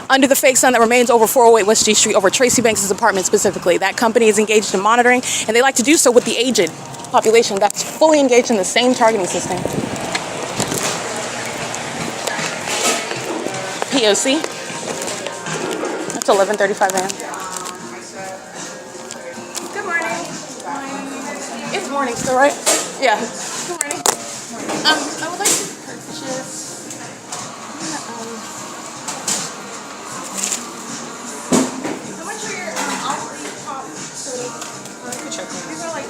Speaker 1: Under the fake sun that remains over 408 West G Street, over Tracy Banks' apartment specifically. That company is engaged in monitoring, and they like to do so with the aged population that's fully engaged in the same targeting system. P.O.C. That's 11:35 a.m. Good morning. It's morning still, right? Yeah. Good morning. I would like to purchase. How much are your Albury pop soda? Let me check. These are like.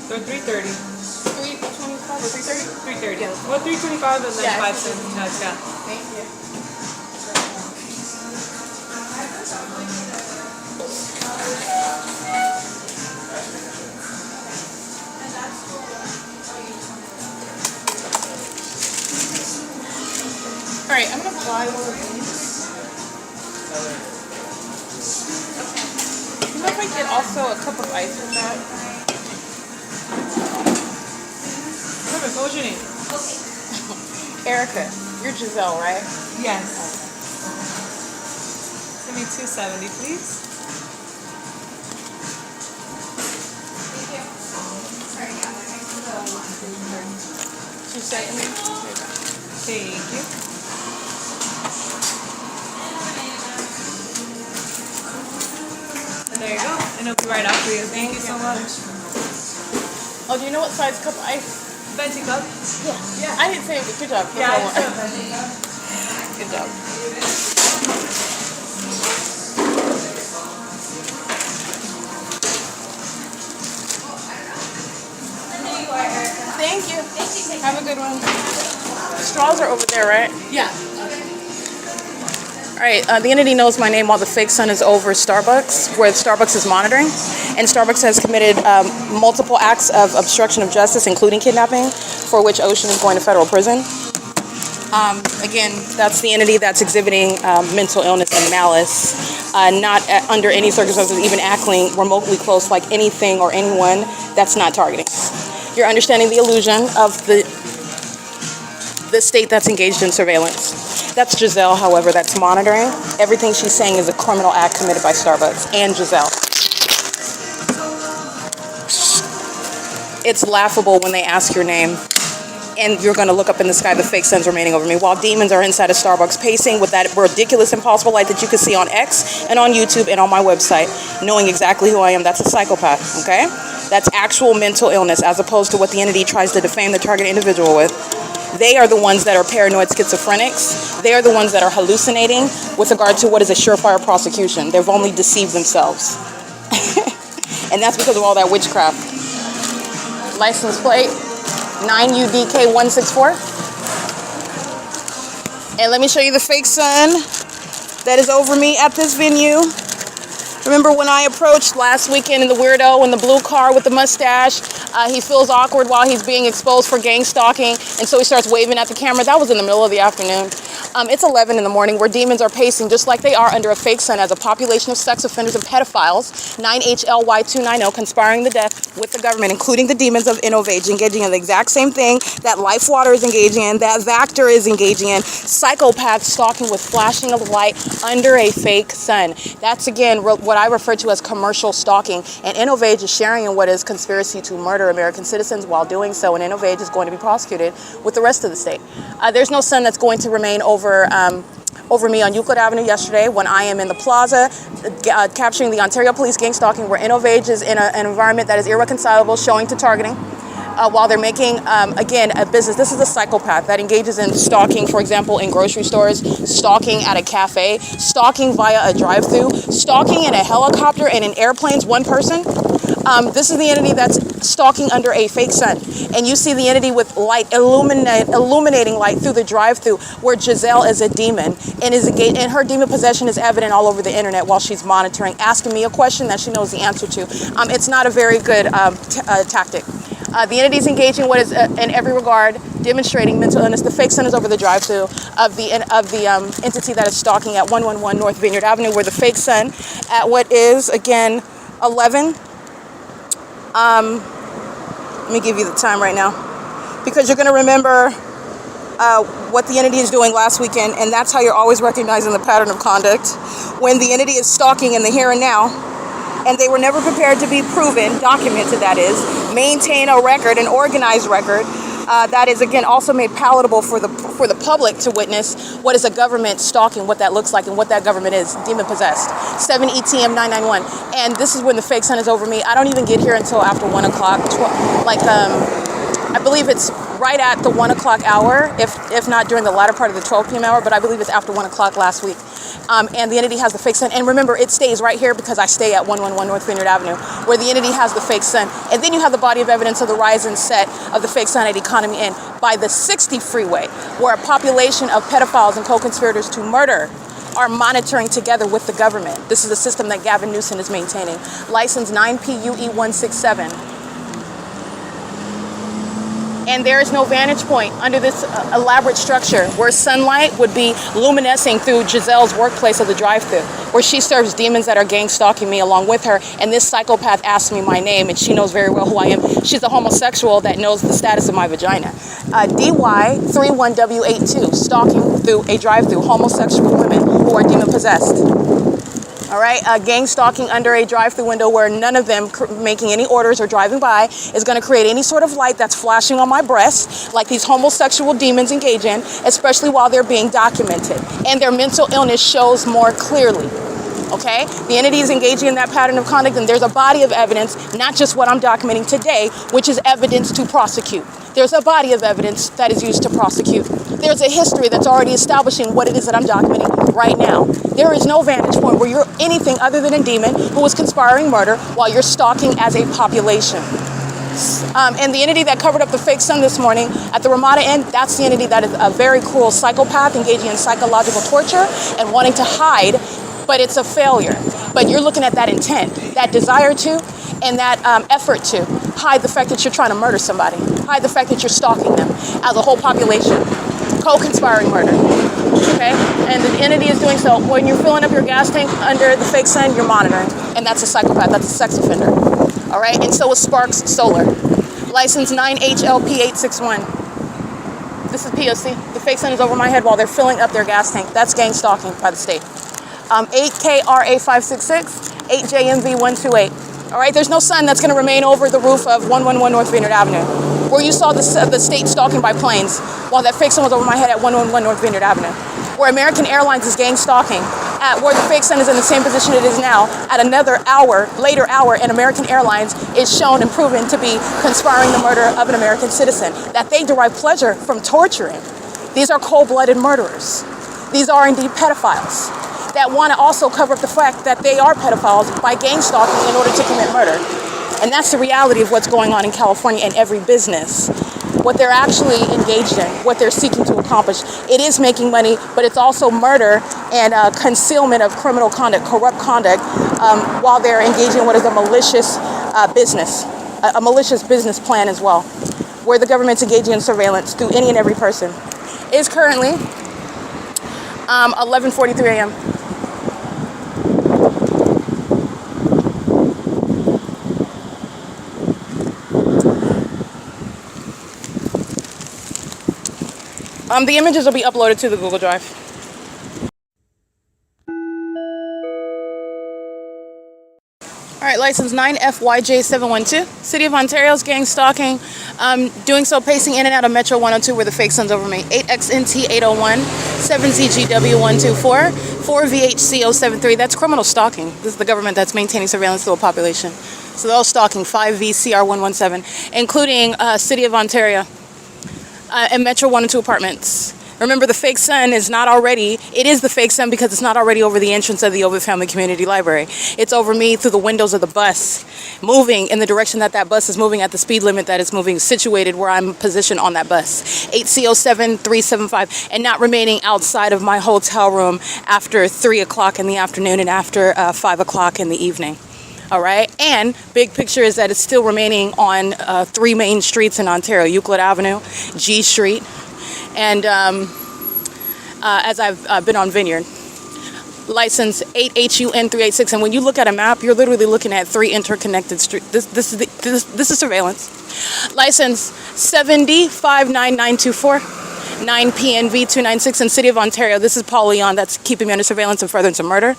Speaker 4: So 330.
Speaker 1: 325 or 330?
Speaker 4: 330. Yeah. Well, 325 and then 5 cents. No, it's got.
Speaker 1: Thank you. All right, I'm gonna buy one of these. You know if I get also a cup of ice with that?
Speaker 4: Perfect. What was your name?
Speaker 1: Erica, you're Giselle, right?
Speaker 4: Yes. Send me 270, please.
Speaker 1: She said to me.
Speaker 4: Thank you. And there you go. And it'll be right after you. Thank you so much.
Speaker 1: Oh, do you know what size cup of ice?
Speaker 4: Venti cup?
Speaker 1: Yeah. I didn't say it, but good job.
Speaker 4: Yeah,
Speaker 1: That's all I want. Good job. Thank you. Have a good one. The straws are over there, right?
Speaker 4: Yeah.
Speaker 1: All right, the entity knows my name while the fake sun is over Starbucks, where Starbucks is monitoring. And Starbucks has committed multiple acts of obstruction of justice, including kidnapping, for which Ocean is going to federal prison. Again, that's the entity that's exhibiting mental illness and malice, not under any circumstances even acting remotely close like anything or anyone that's not targeting. You're understanding the illusion of the state that's engaged in surveillance. That's Giselle, however, that's monitoring. Everything she's saying is a criminal act committed by Starbucks and Giselle. It's laughable when they ask your name and you're going to look up in the sky, the fake sun's remaining over me, while demons are inside of Starbucks pacing with that ridiculous, impossible light that you can see on X and on YouTube and on my website, knowing exactly who I am. That's a psychopath, okay? That's actual mental illness, as opposed to what the entity tries to defame the target individual with. They are the ones that are paranoid schizophrenics. They are the ones that are hallucinating with regard to what is a surefire prosecution. They've only deceived themselves. And that's because of all that witchcraft. License plate 9UDK164. And let me show you the fake sun that is over me at this venue. Remember when I approached last weekend in the weirdo in the blue car with the mustache? He feels awkward while he's being exposed for gang stalking, and so he starts waving at the camera. That was in the middle of the afternoon. It's 11 in the morning where demons are pacing just like they are under a fake sun as a population of sex offenders and pedophiles, 9HLY290, conspiring the death with the government, including the demons of InnovAge, engaging in the exact same thing that Life Water is engaging in, that Vactor is engaging in, psychopaths stalking with flashing of light under a fake sun. That's, again, what I refer to as commercial stalking. And InnovAge is sharing in what is conspiracy to murder American citizens while doing so, and InnovAge is going to be prosecuted with the rest of the state. There's no sun that's going to remain over me on Euclid Avenue yesterday when I am in the plaza capturing the Ontario Police gang stalking, where InnovAge is in an environment that is irreconcilable, showing to targeting. While they're making, again, a business. This is a psychopath that engages in stalking, for example, in grocery stores, stalking at a cafe, stalking via a drive-thru, stalking in a helicopter and in airplanes, one person. This is the entity that's stalking under a fake sun. And you see the entity with light, illuminating light through the drive-thru, where Giselle is a demon and is engaged, and her demon possession is evident all over the internet while she's monitoring, asking me a question that she knows the answer to. It's not a very good tactic. The entity is engaging what is, in every regard, demonstrating mental illness. The fake sun is over the drive-thru of the entity that is stalking at 111 North Vineyard Avenue, where the fake sun at what is, again, 11. Let me give you the time right now, because you're going to remember what the entity is doing last weekend, and that's how you're always recognizing the pattern of conduct. When the entity is stalking in the here and now, and they were never prepared to be proven, documented that is, maintain a record, an organized record, that is, again, also made palatable for the public to witness what is a government stalking, what that looks like, and what that government is, demon-possessed. 7 ETM 991. And this is when the fake sun is over me. I don't even get here until after 1 o'clock, I believe it's right at the 1 o'clock hour, if not during the latter part of the 12 p.m. hour, but I believe it's after 1 o'clock last week. And the entity has the fake sun. And remember, it stays right here because I stay at 111 North Vineyard Avenue, where the entity has the fake sun. And then you have the body of evidence of the rise and set of the fake sun at Economy Inn by the 60 freeway, where a population of pedophiles and co-conspirators to murder are monitoring together with the government. This is a system that Gavin Newsom is maintaining. License 9PUE167. And there is no vantage point under this elaborate structure where sunlight would be luminescing through Giselle's workplace of the drive-thru, where she serves demons that are gang stalking me along with her. And this psychopath asks me my name, and she knows very well who I am. She's a homosexual that knows the status of my vagina. DY31W82, stalking through a drive-thru, homosexual women who are demon-possessed. All right, gang stalking under a drive-thru window where none of them making any orders or driving by is going to create any sort of light that's flashing on my breast, like these homosexual demons engage in, especially while they're being documented. And their mental illness shows more clearly. Okay, the entity is engaging in that pattern of conduct, and there's a body of evidence, not just what I'm documenting today, which is evidence to prosecute. There's a body of evidence that is used to prosecute. There's a history that's already establishing what it is that I'm documenting right now. There is no vantage point where you're anything other than a demon who is conspiring murder while you're stalking as a population. And the entity that covered up the fake sun this morning at the RAMADA Inn, that's the entity that is a very cruel psychopath engaging in psychological torture and wanting to hide, but it's a failure. But you're looking at that intent, that desire to, and that effort to hide the fact that you're trying to murder somebody, hide the fact that you're stalking them as a whole population, co-conspiring murder, okay? And the entity is doing so. When you're filling up your gas tank under the fake sun, you're monitoring, and that's a psychopath, that's a sex offender, all right? And so is Sparks Solar. License 9HLP861. This is P.O.C. The fake sun is over my head while they're filling up their gas tank. That's gang stalking by the state. 8KRA566, 8JMV128. All right, there's no sun that's going to remain over the roof of 111 North Vineyard Avenue, where you saw the state stalking by planes while that fake sun was over my head at 111 North Vineyard Avenue, where American Airlines is gang stalking, at where the fake sun is in the same position it is now at another hour, later hour, and American Airlines is shown and proven to be conspiring the murder of an American citizen that they derive pleasure from torturing. These are cold-blooded murderers. These are indeed pedophiles that want to also cover up the fact that they are pedophiles by gang stalking in order to commit murder. And that's the reality of what's going on in California in every business. What they're actually engaged in, what they're seeking to accomplish. It is making money, but it's also murder and concealment of criminal conduct, corrupt conduct, while they're engaging in what is a malicious business, a malicious business plan as well, where the government's engaging in surveillance through any and every person. It is currently 11:43 a.m. The images will be uploaded to the Google Drive. All right, license 9FYJ712. City of Ontario's gang stalking. Doing so pacing in and out of Metro 102 where the fake sun's over me. 8XNT801, 7ZGW124, 4VHC073. That's criminal stalking. This is the government that's maintaining surveillance through a population. So they're all stalking. 5VCR117, including City of Ontario and Metro 102 apartments. Remember, the fake sun is not already, it is the fake sun because it's not already over the entrance of the OVITT Family Community Library. It's over me through the windows of the bus, moving in the direction that that bus is moving at the speed limit that it's moving, situated where I'm positioned on that bus. 8CO7375, and not remaining outside of my hotel room after 3 o'clock in the afternoon and after 5 o'clock in the evening. All right, and big picture is that it's still remaining on 3 main streets in Ontario: Euclid Avenue, G Street, and as I've been on Vineyard. License 8HUN386, and when you look at a map, you're literally looking at 3 interconnected streets. This is surveillance. License 7D59924. 9PNV296 in City of Ontario. This is Paul Leon. That's keeping me under surveillance and furtherance of murder.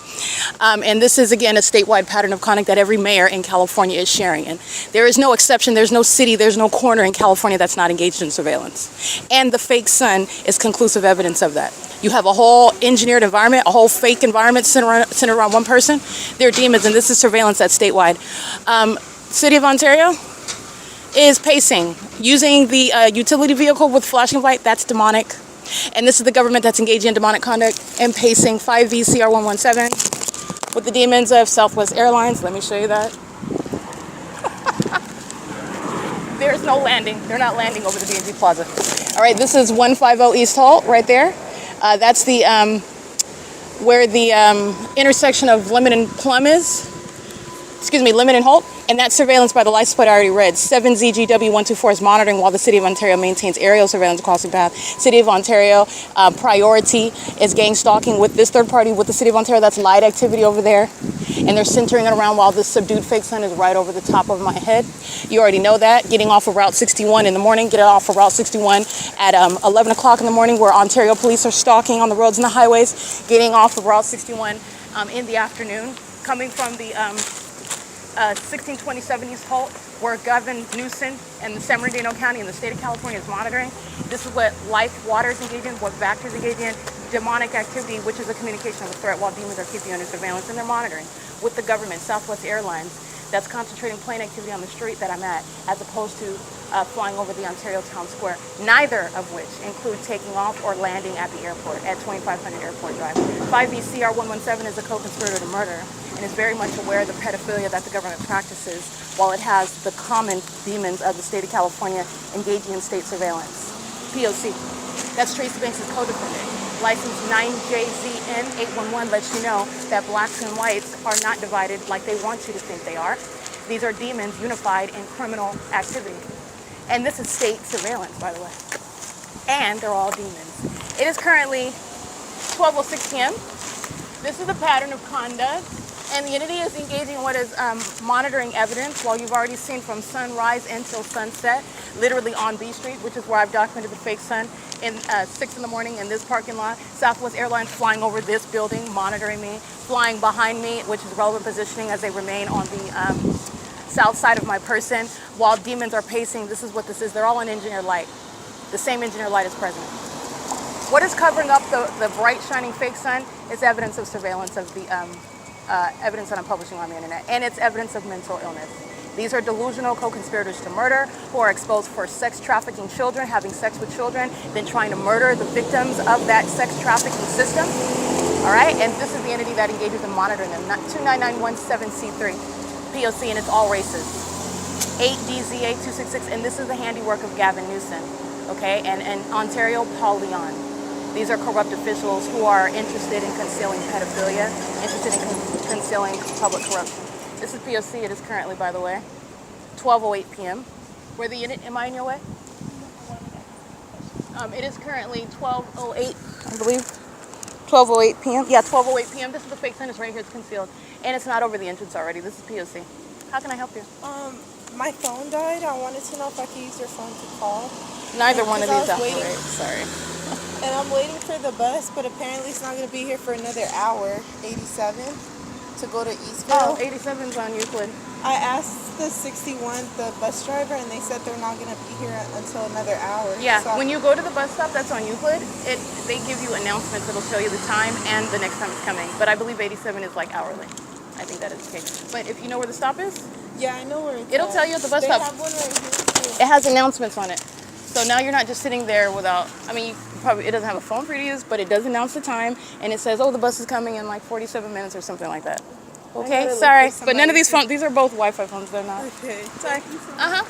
Speaker 1: And this is, again, a statewide pattern of conduct that every mayor in California is sharing. And there is no exception. There's no city. There's no corner in California that's not engaged in surveillance. And the fake sun is conclusive evidence of that. You have a whole engineered environment, a whole fake environment centered around one person. They're demons, and this is surveillance that's statewide. City of Ontario is pacing, using the utility vehicle with flashing light. That's demonic. And this is the government that's engaging in demonic conduct and pacing. 5VCR117 with the demons of Southwest Airlines. Let me show you that. There's no landing. They're not landing over the B&G Plaza. All right, this is 150 East Holt right there. That's the where the intersection of Lemon and Plum is. Excuse me, Lemon and Holt. And that surveillance by the license plate I already read. 7ZGW124 is monitoring while the City of Ontario maintains aerial surveillance across the path. City of Ontario priority is gang stalking with this third party with the City of Ontario. That's light activity over there. And they're centering it around while this subdued fake sun is right over the top of my head. You already know that. Getting off of Route 61 in the morning, get off of Route 61 at 11 o'clock in the morning where Ontario police are stalking on the roads and the highways. Getting off of Route 61 in the afternoon, coming from the 1627 East Holt, where Governor Newsom and the San Bernardino County and the state of California is monitoring. This is what life water is engaging in, what Vector is engaging in, demonic activity, which is a communication of a threat while demons are keeping you under surveillance, and they're monitoring with the government. Southwest Airlines, that's concentrating plane activity on the street that I'm at, as opposed to flying over the Ontario Town Square, neither of which include taking off or landing at the airport at 2500 Airport Drive. 5VCR117 is a co-conspirator to murder and is very much aware of the pedophilia that the government practices, while it has the common demons of the state of California engaging in state surveillance. P.O.C. That's Tracy Banks' co-defendant. License 9JZN811 lets you know that blacks and whites are not divided like they want you to think they are. These are demons unified in criminal activity. And this is state surveillance, by the way. And they're all demons. It is currently 12:06 p.m. This is the pattern of conduct. And the entity is engaging in what is monitoring evidence, while you've already seen from sunrise until sunset, literally on B Street, which is where I've documented the fake sun, in 6 in the morning in this parking lot. Southwest Airlines flying over this building, monitoring me, flying behind me, which is relevant positioning as they remain on the south side of my person, while demons are pacing. This is what this is. They're all on engineer light. The same engineer light is present. What is covering up the bright, shining fake sun is evidence of surveillance of the evidence that I'm publishing on the internet, and it's evidence of mental illness. These are delusional co-conspirators to murder who are exposed for sex trafficking children, having sex with children, then trying to murder the victims of that sex trafficking system. All right, and this is the entity that engages in monitoring them. 29917C3, P.O.C, and it's all races. 8DZA266, and this is the handiwork of Gavin Newsom, okay, and Ontario, Paul Leon. These are corrupt officials who are interested in concealing pedophilia, interested in concealing public corruption. This is P.O.C. It is currently, by the way, 12:08 p.m. Where the unit, am I in your way? It is currently 12:08, I believe. 12:08 p.m. Yeah, 12:08 p.m. This is the fake sign. It's right here. It's concealed, and it's not over the entrance already. This is P.O.C. How can I help you?
Speaker 5: My phone died. I wanted to know if I could use your phone to call.
Speaker 1: Neither one of
Speaker 5: Because
Speaker 1: these
Speaker 5: I was
Speaker 1: operate.
Speaker 5: waiting.
Speaker 1: Sorry.
Speaker 5: And I'm waiting for the bus, but apparently it's not going to be here for another hour. 87 to go to
Speaker 1: Oh,
Speaker 5: Eastville.
Speaker 1: 87's on Euclid.
Speaker 5: I asked the 61, the bus driver, and they said they're not going to be here until another hour.
Speaker 1: Yeah,
Speaker 5: So
Speaker 1: when you go to the bus stop that's on Euclid, they give you announcements that'll show you the time and the next time it's coming. But I believe 87 is like hourly. I think that is the case. But if you know where the stop is,
Speaker 5: yeah, I know where it's
Speaker 1: it'll
Speaker 5: at.
Speaker 1: tell you at the bus
Speaker 5: they
Speaker 1: stop.
Speaker 5: Have one right here too.
Speaker 1: It has announcements on it. So now you're not just sitting there without, I mean, it doesn't have a phone for you to use, but it does announce the time, and it says, oh, the bus is coming in like 47 minutes or something like that. Okay,
Speaker 5: gotta look
Speaker 1: sorry,
Speaker 5: for
Speaker 1: but none of
Speaker 5: somebody
Speaker 1: these phones, these are both Wi-Fi phones, they're not.
Speaker 5: Okay.
Speaker 1: Sorry. Uh-huh.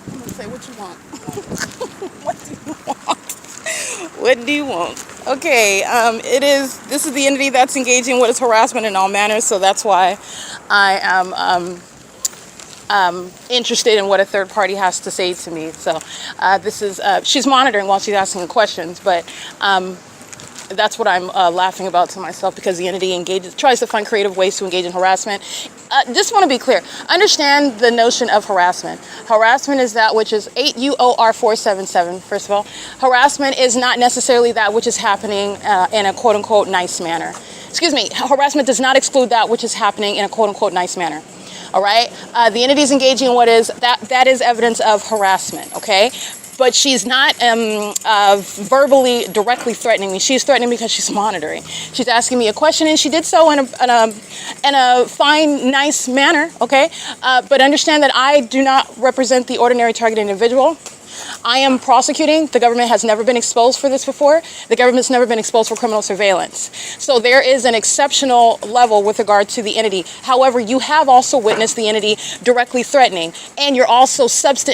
Speaker 1: I'm gonna say what you want. What do you want? What do you want? Okay, this is the entity that's engaging in what is harassment in all manners, so that's why I am interested in what a third party has to say to me. So she's monitoring while she's asking the questions, but that's what I'm laughing about to myself, because the entity tries to find creative ways to engage in harassment. Just want to be clear. Understand the notion of harassment. Harassment is that which is 8 UOR 477, first of all. Harassment is not necessarily that which is happening in a quote-unquote nice manner. Excuse me, harassment does not exclude that which is happening in a quote-unquote nice manner. All right? The entity is engaging in what is, that is evidence of harassment, okay? But she's not verbally directly threatening me. She's threatening me because she's monitoring. She's asking me a question, and she did so in a fine, nice manner, okay? But understand that I do not represent the ordinary target individual. I am prosecuting. The government has never been exposed for this before. The government's never been exposed for criminal surveillance. So there is an exceptional level with regard to the entity. However, you have also witnessed the entity directly threatening, and you're also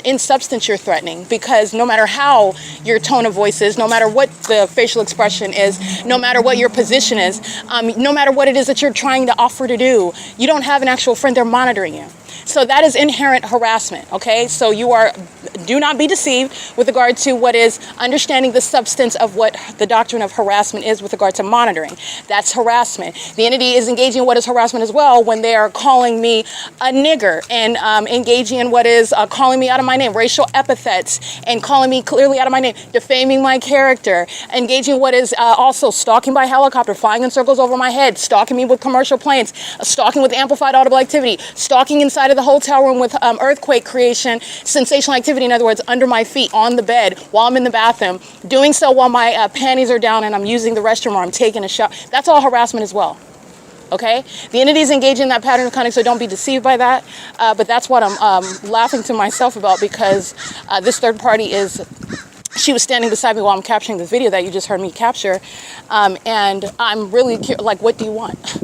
Speaker 1: in substance you're threatening, because no matter how your tone of voice is, no matter what the facial expression is, no matter what your position is, no matter what it is that you're trying to offer to do, you don't have an actual friend. They're monitoring you. So that is inherent harassment, okay? So do not be deceived with regard to what is understanding the substance of what the doctrine of harassment is with regard to monitoring. That's harassment. The entity is engaging in what is harassment as well when they are calling me a nigger and engaging in what is calling me out of my name, racial epithets, and calling me clearly out of my name, defaming my character, engaging in what is also stalking by helicopter, flying in circles over my head, stalking me with commercial planes, stalking with amplified audible activity, stalking inside of the hotel room with earthquake creation, sensational activity, in other words, under my feet, on the bed, while I'm in the bathroom, doing so while my panties are down and I'm using the restroom or I'm taking a shower. That's all harassment as well. Okay? The entity is engaging in that pattern of conduct, so don't be deceived by that. But that's what I'm laughing to myself about, because this third party she was standing beside me while I'm capturing the video that you just heard me capture. And I'm really like, what do you want?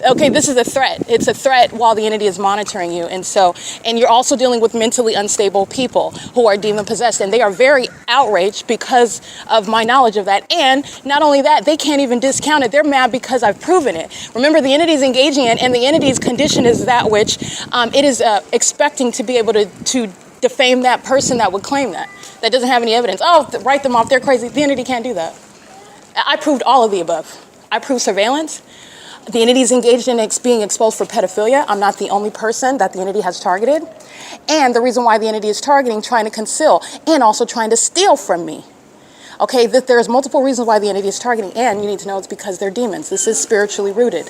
Speaker 1: Okay, this is a threat. It's a threat while the entity is monitoring you. And you're also dealing with mentally unstable people who are demon possessed, and they are very outraged because of my knowledge of that. And not only that, they can't even discount it. They're mad because I've proven it. Remember, the entity is engaging in, and the entity's condition is that which it is expecting to be able to defame that person that would claim that doesn't have any evidence. Oh, write them off, they're crazy. The entity can't do that. I proved all of the above. I proved surveillance. The entity is engaged in being exposed for pedophilia. I'm not the only person that the entity has targeted. And the reason why the entity is targeting, trying to conceal, and also trying to steal from me. Okay, there's multiple reasons why the entity is targeting, and you need to know it's because they're demons. This is spiritually rooted.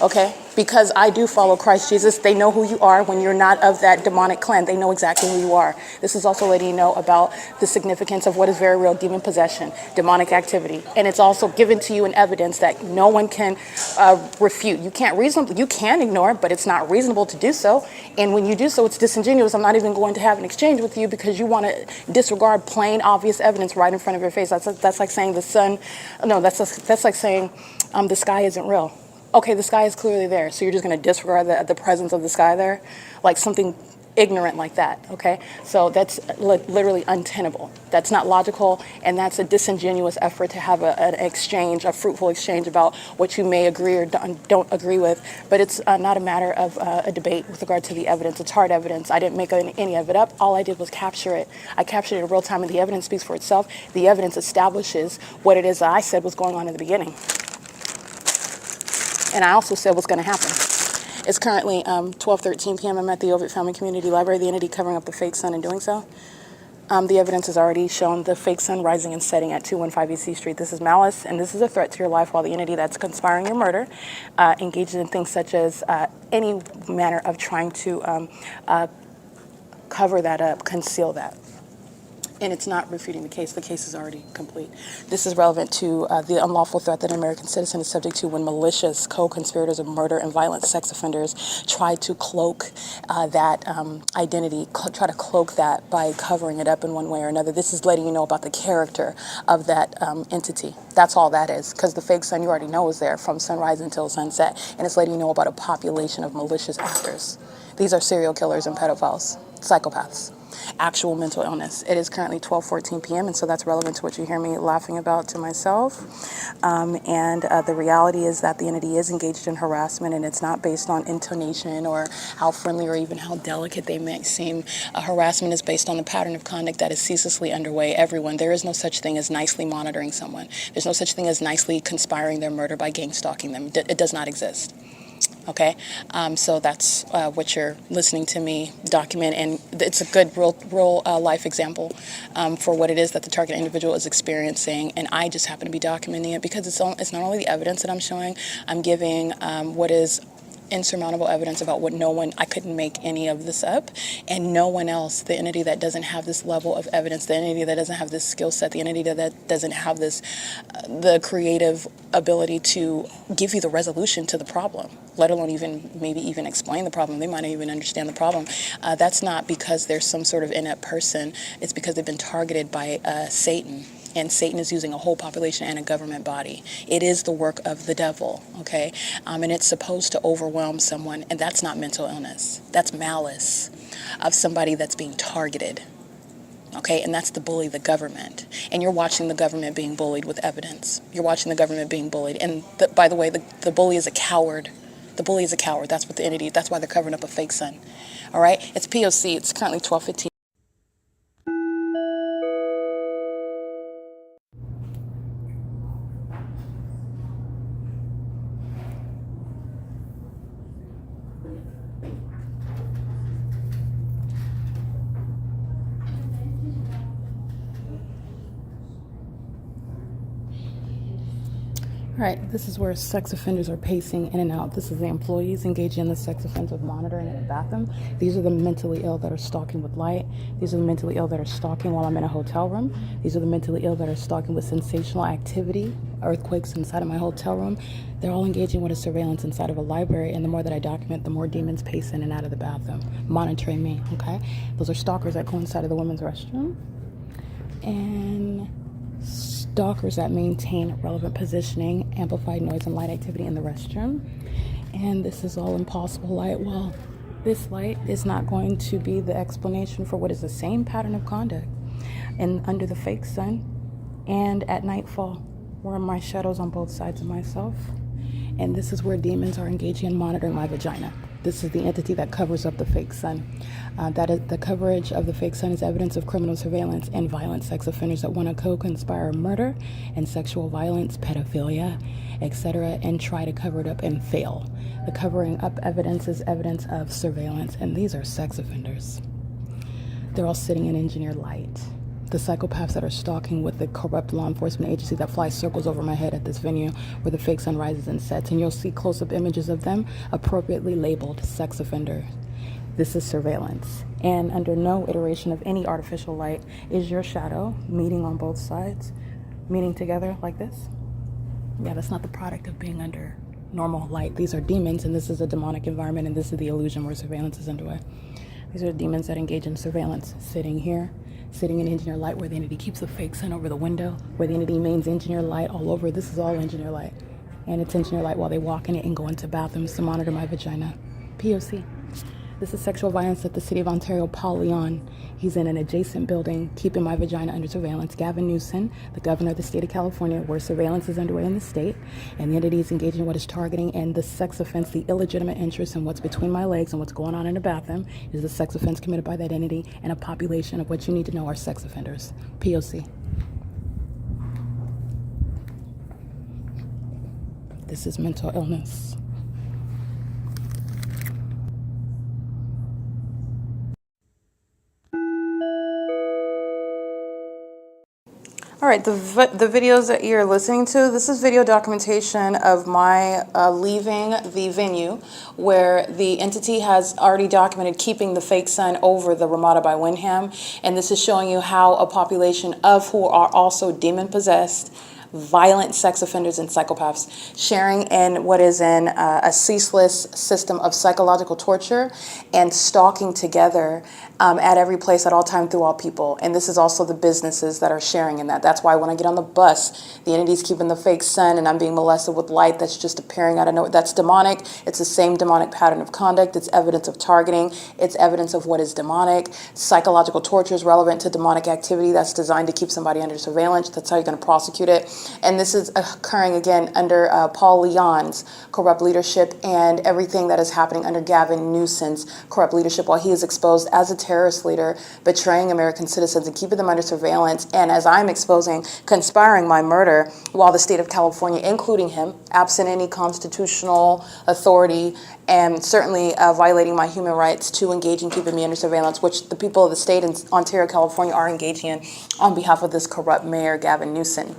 Speaker 1: Okay, because I do follow Christ Jesus. They know who you are when you're not of that demonic clan. They know exactly who you are. This is also letting you know about the significance of what is very real demon possession, demonic activity. And it's also given to you in evidence that no one can refute. You can ignore it, but it's not reasonable to do so. And when you do so, it's disingenuous. I'm not even going to have an exchange with you because you want to disregard plain, obvious evidence right in front of your face. That's like saying the sun, no, that's like saying the sky isn't real. Okay, the sky is clearly there, so you're just going to disregard the presence of the sky there? Like something ignorant like that, okay? So that's literally untenable. That's not logical, and that's a disingenuous effort to have an exchange, a fruitful exchange about what you may agree or don't agree with. But it's not a matter of a debate with regard to the evidence. It's hard evidence. I didn't make any of it up. All I did was capture it. I captured it in real time, and the evidence speaks for itself. The evidence establishes what it is that I said was going on in the beginning. And I also said what's going to happen. It's currently 12:13 p.m. I'm at the OVITT Family Community Library, the entity covering up the fake sun in doing so. The evidence has already shown the fake sun rising and setting at 215 E.C. Street. This is malice, and this is a threat to your life, while the entity that's conspiring your murder engages in things such as any manner of trying to cover that up, conceal that. And it's not refuting the case. The case is already complete. This is relevant to the unlawful threat that an American citizen is subject to when malicious co-conspirators of murder and violent sex offenders try to cloak that identity, try to cloak that by covering it up in one way or another. This is letting you know about the character of that entity. That's all that is, because the fake sun you already know is there from sunrise until sunset, and it's letting you know about a population of malicious actors. These are serial killers and pedophiles, psychopaths. Actual mental illness. It is currently 12:14 p.m. and so that's relevant to what you hear me laughing about to myself. The reality is that the entity is engaged in harassment, and it's not based on intonation or how friendly or even how delicate they may seem. Harassment is based on the pattern of conduct that is ceaselessly underway. Everyone, there is no such thing as nicely monitoring someone. There's no such thing as nicely conspiring their murder by gang stalking them. It does not exist. Okay, so that's what you're listening to me document, and it's a good real life example for what it is that the target individual is experiencing, and I just happen to be documenting it because it's not only the evidence that I'm showing, I'm giving what is insurmountable evidence about what I couldn't make any of this up, and no one else, the entity that doesn't have this level of evidence, the entity that doesn't have this skill set, the entity that doesn't have this, the creative ability to give you the resolution to the problem, let alone maybe even explain the problem. They might not even understand the problem. That's not because there's some sort of inept person. It's because they've been targeted by Satan. And Satan is using a whole population and a government body. It is the work of the devil, okay? And it's supposed to overwhelm someone, and that's not mental illness. That's malice of somebody that's being targeted, okay? And that's the bully, the government. And you're watching the government being bullied with evidence. You're watching the government being bullied. And by the way, the bully is a coward. The bully is a coward. That's what the entity, that's why they're covering up a fake sun, all right? It's P.O.C. It's currently 12:15. All right, this is where sex offenders are pacing in and out. This is the employees engaging in the sex offensive monitoring in the bathroom. These are the mentally ill that are stalking with light. These are the mentally ill that are stalking while I'm in a hotel room. These are the mentally ill that are stalking with sensational activity, earthquakes inside of my hotel room. They're all engaging with a surveillance inside of a library, and the more that I document, the more demons pace in and out of the bathroom, monitoring me, okay? Those are stalkers that go inside of the women's restroom. And stalkers that maintain relevant positioning, amplified noise and light activity in the restroom. And this is all impossible light. Well, this light is not going to be the explanation for what is the same pattern of conduct and under the fake sun and at nightfall, where my shadows on both sides of myself. And this is where demons are engaging in monitoring my vagina. This is the entity that covers up the fake sun. That is, the coverage of the fake sun is evidence of criminal surveillance and violent sex offenders that want to co-conspire murder and sexual violence, pedophilia, etc., and try to cover it up and fail. The covering up evidence is evidence of surveillance, and these are sex offenders. They're all sitting in engineered light. The psychopaths that are stalking with the corrupt law enforcement agency that flies circles over my head at this venue where the fake sun rises and sets, and you'll see close-up images of them appropriately labeled sex offenders. This is surveillance, and under no iteration of any artificial light is your shadow meeting on both sides, meeting together like this. Yeah, that's not the product of being under normal light. These are demons, and this is a demonic environment, and this is the illusion where surveillance is underway. These are demons that engage in surveillance, sitting here, sitting in engineer light where the entity keeps the fake sun over the window, where the entity mains engineer light all over. This is all engineer light, and it's engineer light while they walk in it and go into bathrooms to monitor my vagina. P.O.C. This is sexual violence at the City of Ontario, Paul Leon. He's in an adjacent building, keeping my vagina under surveillance. Gavin Newsom, the governor of the state of California, where surveillance is underway in the state, and the entity is engaging in what is targeting and the sex offense, the illegitimate interest in what's between my legs and what's going on in the bathroom is the sex offense committed by that entity and a population of what you need to know are sex offenders. P.O.C. This is mental illness. All right, the videos that you're listening to, this is video documentation of my leaving the venue where the entity has already documented keeping the fake sun over the RAMADA by WYNDHAM. And this is showing you how a population of who are also demon-possessed, violent sex offenders and psychopaths sharing in what is in a ceaseless system of psychological torture and stalking together at every place at all time through all people. And this is also the businesses that are sharing in that. That's why when I get on the bus, the entity's keeping the fake sun and I'm being molested with light that's just appearing out of nowhere. That's demonic. It's the same demonic pattern of conduct. It's evidence of targeting. It's evidence of what is demonic. Psychological torture is relevant to demonic activity that's designed to keep somebody under surveillance. That's how you're going to prosecute it. And this is occurring again under Paul Leon's corrupt leadership and everything that is happening under Gavin Newsom's corrupt leadership while he is exposed as a terrorist leader, betraying American citizens and keeping them under surveillance. And as I'm exposing, conspiring my murder while the state of California, including him, absent any constitutional authority and certainly violating my human rights to engage in keeping me under surveillance, which the people of the state in Ontario, California are engaging in on behalf of this corrupt mayor, Gavin Newsom.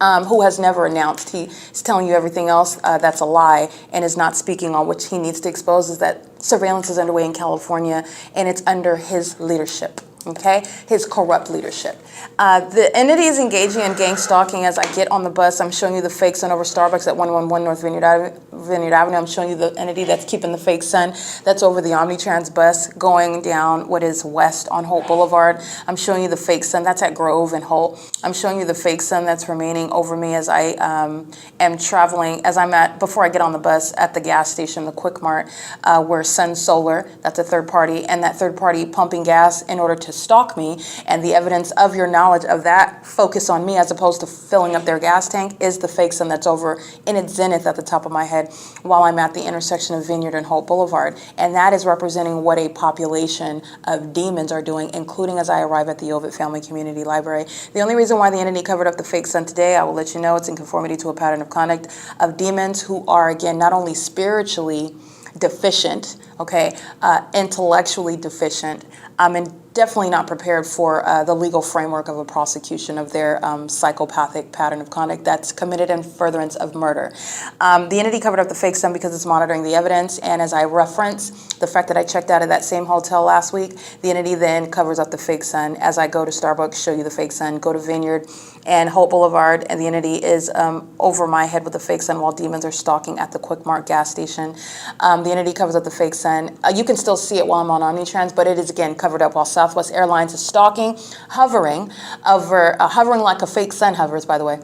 Speaker 1: Who has never announced. He's telling you everything else that's a lie and is not speaking on which he needs to expose is that surveillance is underway in California and it's under his leadership. Okay, his corrupt leadership. The entity is engaging in gang stalking as I get on the bus. I'm showing you the fake sun over Starbucks at 111 North Vineyard Avenue. I'm showing you the entity that's keeping the fake sun that's over the OMNITRANS bus going down what is west on Holt Boulevard. I'm showing you the fake sun that's at Grove and Holt. I'm showing you the fake sun that's remaining over me as I am traveling, as I'm at, before I get on the bus at the gas station, the Quick Mart, where Sun Solar, that's a third party, and that third party pumping gas in order to stalk me, and the evidence of your knowledge of that focus on me as opposed to filling up their gas tank is the fake sun that's over in its zenith at the top of my head while I'm at the intersection of Vineyard and Holt Boulevard. And that is representing what a population of demons are doing, including as I arrive at the OVITT Family Community Library. The only reason why the entity covered up the fake sun today, I will let you know, it's in conformity to a pattern of conduct of demons who are, again, not only spiritually deficient, okay, intellectually deficient, and definitely not prepared for the legal framework of a prosecution of their psychopathic pattern of conduct that's committed in furtherance of murder. The entity covered up the fake sun because it's monitoring the evidence, and as I reference the fact that I checked out of that same hotel last week, the entity then covers up the fake sun as I go to Starbucks, show you the fake sun, go to Vineyard and Holt Boulevard, and the entity is over my head with the fake sun while demons are stalking at the Quick Mart gas station. The entity covers up the fake sun. You can still see it while I'm on OMNITRANS, but it is again covered up while Southwest Airlines is stalking, hovering over, hovering like a fake sun hovers, by the way.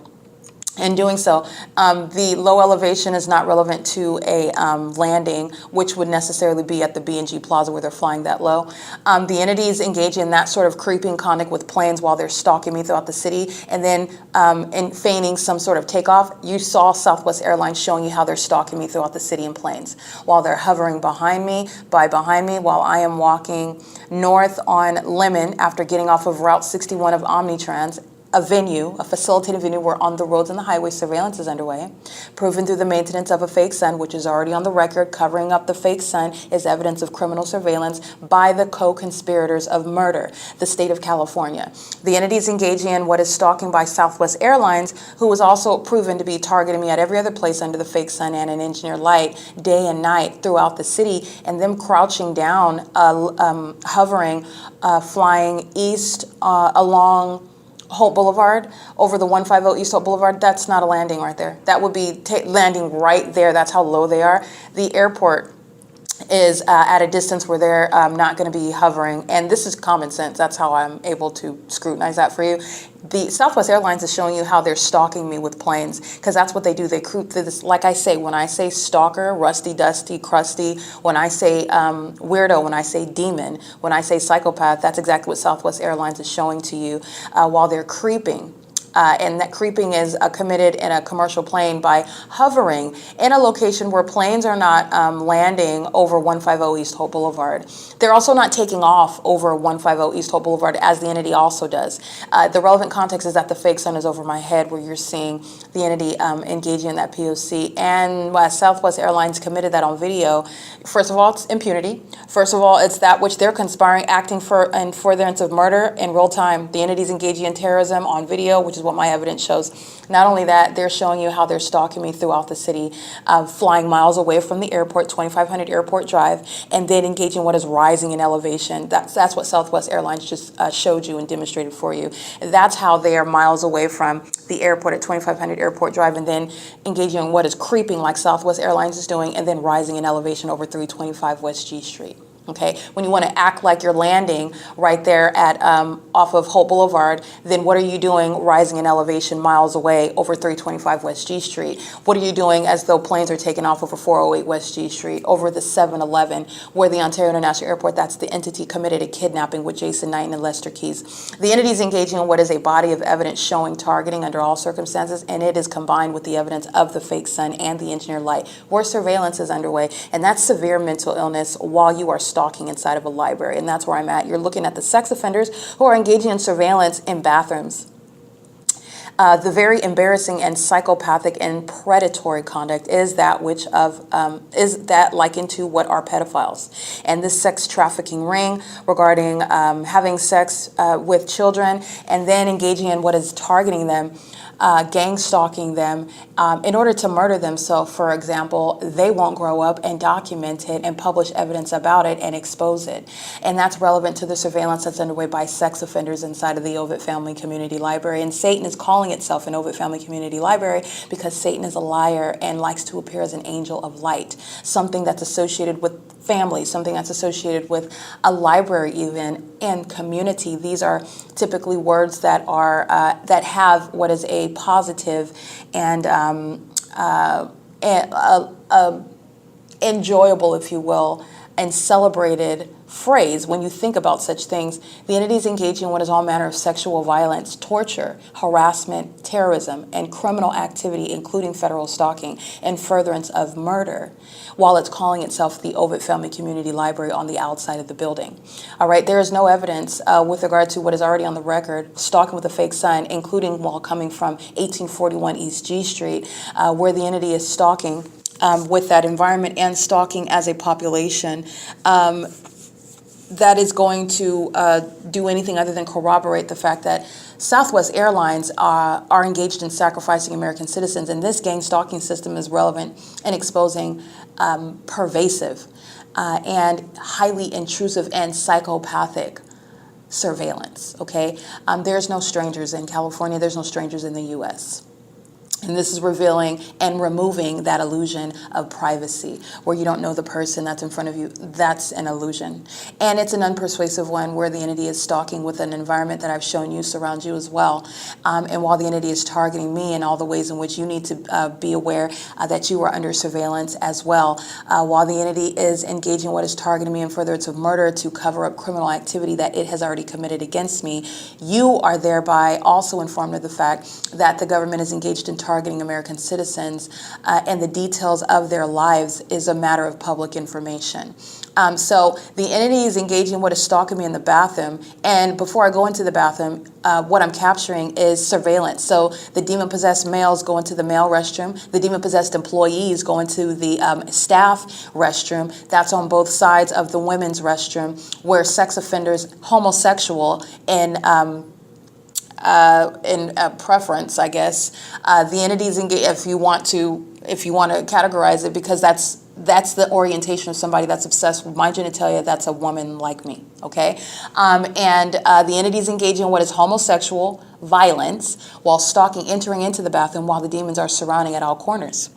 Speaker 1: In doing so, the low elevation is not relevant to a landing, which would necessarily be at the B&G Plaza where they're flying that low. The entities engage in that sort of creeping conduct with planes while they're stalking me throughout the city, and then in feigning some sort of takeoff. You saw Southwest Airlines showing you how they're stalking me throughout the city in planes while they're hovering behind me, while I am walking north on Lemon after getting off of Route 61 of OMNITRANS. A venue, a facilitated venue where on the roads and the highway surveillance is underway, proven through the maintenance of a fake sun, which is already on the record. Covering up the fake sun is evidence of criminal surveillance by the co-conspirators of murder, the state of California. The entity is engaging in what is stalking by Southwest Airlines, who was also proven to be targeting me at every other place under the fake sun and an engineer light, day and night throughout the city, and them crouching down, hovering, flying east along Holt Boulevard over the 150 East Holt Boulevard. That's not a landing right there. That would be landing right there. That's how low they are. The airport is at a distance where they're not going to be hovering. And this is common sense. That's how I'm able to scrutinize that for you. The Southwest Airlines is showing you how they're stalking me with planes, because that's what they do. They creep through this. Like I say, when I say stalker, rusty, dusty, crusty, when I say weirdo, when I say demon, when I say psychopath, that's exactly what Southwest Airlines is showing to you while they're creeping. And that creeping is committed in a commercial plane by hovering in a location where planes are not landing over 150 East Hope Boulevard. They're also not taking off over 150 East Hope Boulevard, as the entity also does. The relevant context is that the fake sun is over my head, where you're seeing the entity engaging in that P.O.C. And Southwest Airlines committed that on video. First of all, it's impunity. First of all, it's that which they're conspiring, acting for in furtherance of murder in real time. The entity's engaging in terrorism on video, which is what my evidence shows. Not only that, they're showing you how they're stalking me throughout the city, flying miles away from the airport, 2500 Airport Drive, and then engaging what is rising in elevation. That's what Southwest Airlines just showed you and demonstrated for you. That's how they are miles away from the airport at 2500 Airport Drive, and then engaging in what is creeping like Southwest Airlines is doing, and then rising in elevation over 325 West G Street. Okay, when you want to act like you're landing right there at off of Hope Boulevard, then what are you doing rising in elevation miles away over 325 West G Street? What are you doing as though planes are taking off over 408 West G Street, over the 7-Eleven, where the Ontario International Airport, that's the entity committed a kidnapping with Jason Knight and Lester Keys. The entity is engaging in what is a body of evidence showing targeting under all circumstances, and it is combined with the evidence of the fake sun and the engineered light, where surveillance is underway, and that's severe mental illness while you are stalking inside of a library, and that's where I'm at. You're looking at the sex offenders who are engaging in surveillance in bathrooms. The very embarrassing and psychopathic and predatory conduct is that which is that likened to what are pedophiles, and this sex trafficking ring regarding having sex with children and then engaging in what is targeting them. Gang stalking them in order to murder them. So, for example, they won't grow up and document it and publish evidence about it and expose it. And that's relevant to the surveillance that's underway by sex offenders inside of the OVITT Family Community Library. And Satan is calling itself an OVITT Family Community Library because Satan is a liar and likes to appear as an angel of light, something that's associated with family, something that's associated with a library even, and community. These are typically words that are that have what is a positive and enjoyable, if you will, and celebrated phrase when you think about such things. The entity is engaging in what is all manner of sexual violence, torture, harassment, terrorism, and criminal activity, including federal stalking and furtherance of murder, while it's calling itself the OVITT Family Community Library on the outside of the building. All right, there is no evidence with regard to what is already on the record, stalking with a fake sign, including while coming from 1841 East G Street, where the entity is stalking with that environment and stalking as a population. That is going to do anything other than corroborate the fact that Southwest Airlines are engaged in sacrificing American citizens, and this gang stalking system is relevant in exposing pervasive and highly intrusive and psychopathic surveillance, okay? There's no strangers in California, there's no strangers in the U.S. And this is revealing and removing that illusion of privacy, where you don't know the person that's in front of you. That's an illusion. And it's an unpersuasive one where the entity is stalking with an environment that I've shown you surrounds you as well. And while the entity is targeting me in all the ways in which you need to be aware that you are under surveillance as well, while the entity is engaging what is targeting me in furtherance of murder to cover up criminal activity that it has already committed against me, you are thereby also informed of the fact that the government is engaged in targeting American citizens, and the details of their lives is a matter of public information. So the entity is engaging what is stalking me in the bathroom, and before I go into the bathroom, what I'm capturing is surveillance. So the demon-possessed males go into the male restroom, the demon-possessed employees go into the staff restroom. That's on both sides of the women's restroom, where sex offenders, homosexual, in preference, I guess. The entities engage, if you want to categorize it, because that's the orientation of somebody that's obsessed with my genitalia. That's a woman like me, okay? And the entities engaging in what is homosexual violence while stalking, entering into the bathroom while the demons are surrounding at all corners.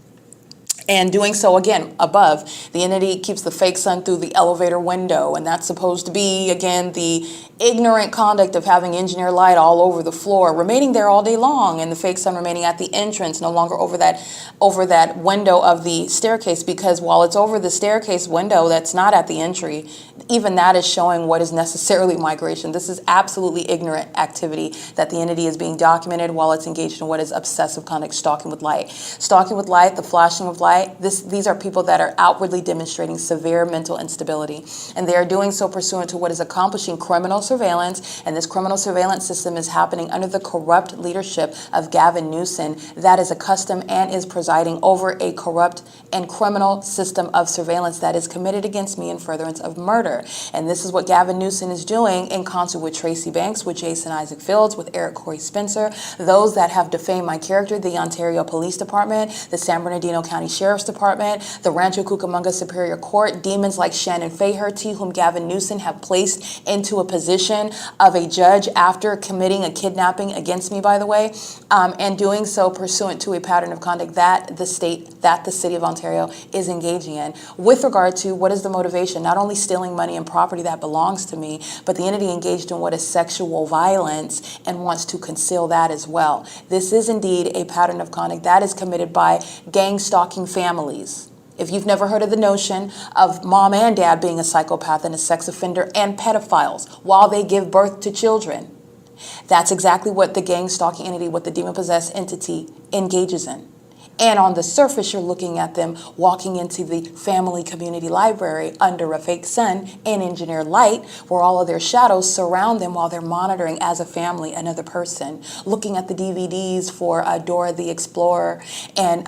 Speaker 1: And doing so, again, above, the entity keeps the fake sun through the elevator window, and that's supposed to be, again, the ignorant conduct of having engineer light all over the floor, remaining there all day long, and the fake sun remaining at the entrance, no longer over that window of the staircase, because while it's over the staircase window, that's not at the entry. Even that is showing what is necessarily migration. This is absolutely ignorant activity that the entity is being documented while it's engaged in what is obsessive conduct, stalking with light. Stalking with light, the flashing of light, these are people that are outwardly demonstrating severe mental instability. And they are doing so pursuant to what is accomplishing criminal surveillance. And this criminal surveillance system is happening under the corrupt leadership of Gavin Newsom, that is accustomed and is presiding over a corrupt and criminal system of surveillance that is committed against me in furtherance of murder. And this is what Gavin Newsom is doing in concert with Tracy Banks, with Jason Isaac Fields, with Eric Corey Spencer, those that have defamed my character, the Ontario Police Department, the San Bernardino County Sheriff's Department, the Rancho Cucamonga Superior Court, demons like Shannon Faherty, whom Gavin Newsom have placed into a position of a judge after committing a kidnapping against me, by the way, and doing so pursuant to a pattern of conduct that the city of Ontario is engaging in with regard to what is the motivation, not only stealing money and property that belongs to me, but the entity engaged in what is sexual violence and wants to conceal that as well. This is indeed a pattern of conduct that is committed by gang stalking families. If you've never heard of the notion of mom and dad being a psychopath and a sex offender and pedophiles while they give birth to children, that's exactly what the gang stalking entity, what the demon-possessed entity engages in. And on the surface, you're looking at them walking into the family community library under a fake sun and engineered light, where all of their shadows surround them while they're monitoring as a family another person, looking at the DVDs for Dora the Explorer and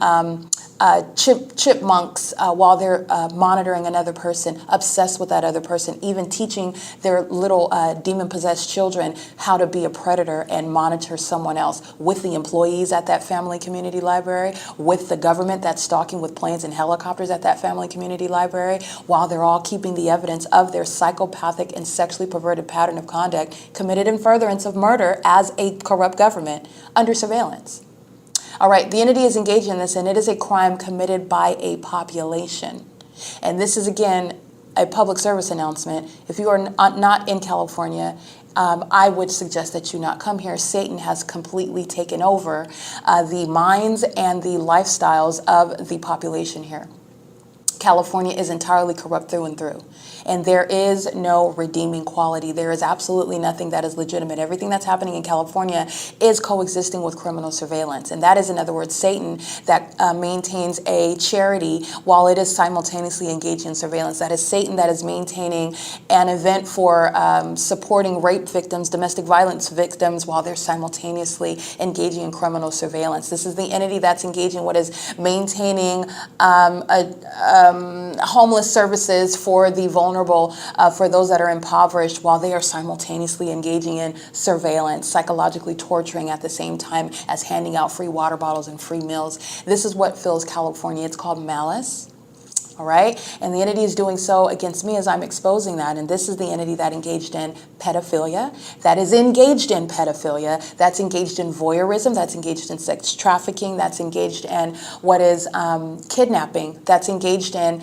Speaker 1: chipmunks while they're monitoring another person, obsessed with that other person, even teaching their little demon-possessed children how to be a predator and monitor someone else with the employees at that family community library, with the government that's stalking with planes and helicopters at that family community library, while they're all keeping the evidence of their psychopathic and sexually perverted pattern of conduct committed in furtherance of murder as a corrupt government under surveillance. All right, the entity is engaged in this, and it is a crime committed by a population. And this is, again, a public service announcement. If you are not in California, I would suggest that you not come here. Satan has completely taken over the minds and the lifestyles of the population here. California is entirely corrupt through and through. And there is no redeeming quality. There is absolutely nothing that is legitimate. Everything that's happening in California is coexisting with criminal surveillance. And that is, in other words, Satan that maintains a charity while it is simultaneously engaged in surveillance. That is Satan that is maintaining an event for supporting rape victims, domestic violence victims, while they're simultaneously engaging in criminal surveillance. This is the entity that's engaging what is maintaining homeless services for the vulnerable, for those that are impoverished, while they are simultaneously engaging in surveillance, psychologically torturing at the same time as handing out free water bottles and free meals. This is what fills California. It's called malice. All right. And the entity is doing so against me as I'm exposing that. And this is the entity that engaged in pedophilia, that's engaged in voyeurism, that's engaged in sex trafficking, that's engaged in what is kidnapping, that's engaged in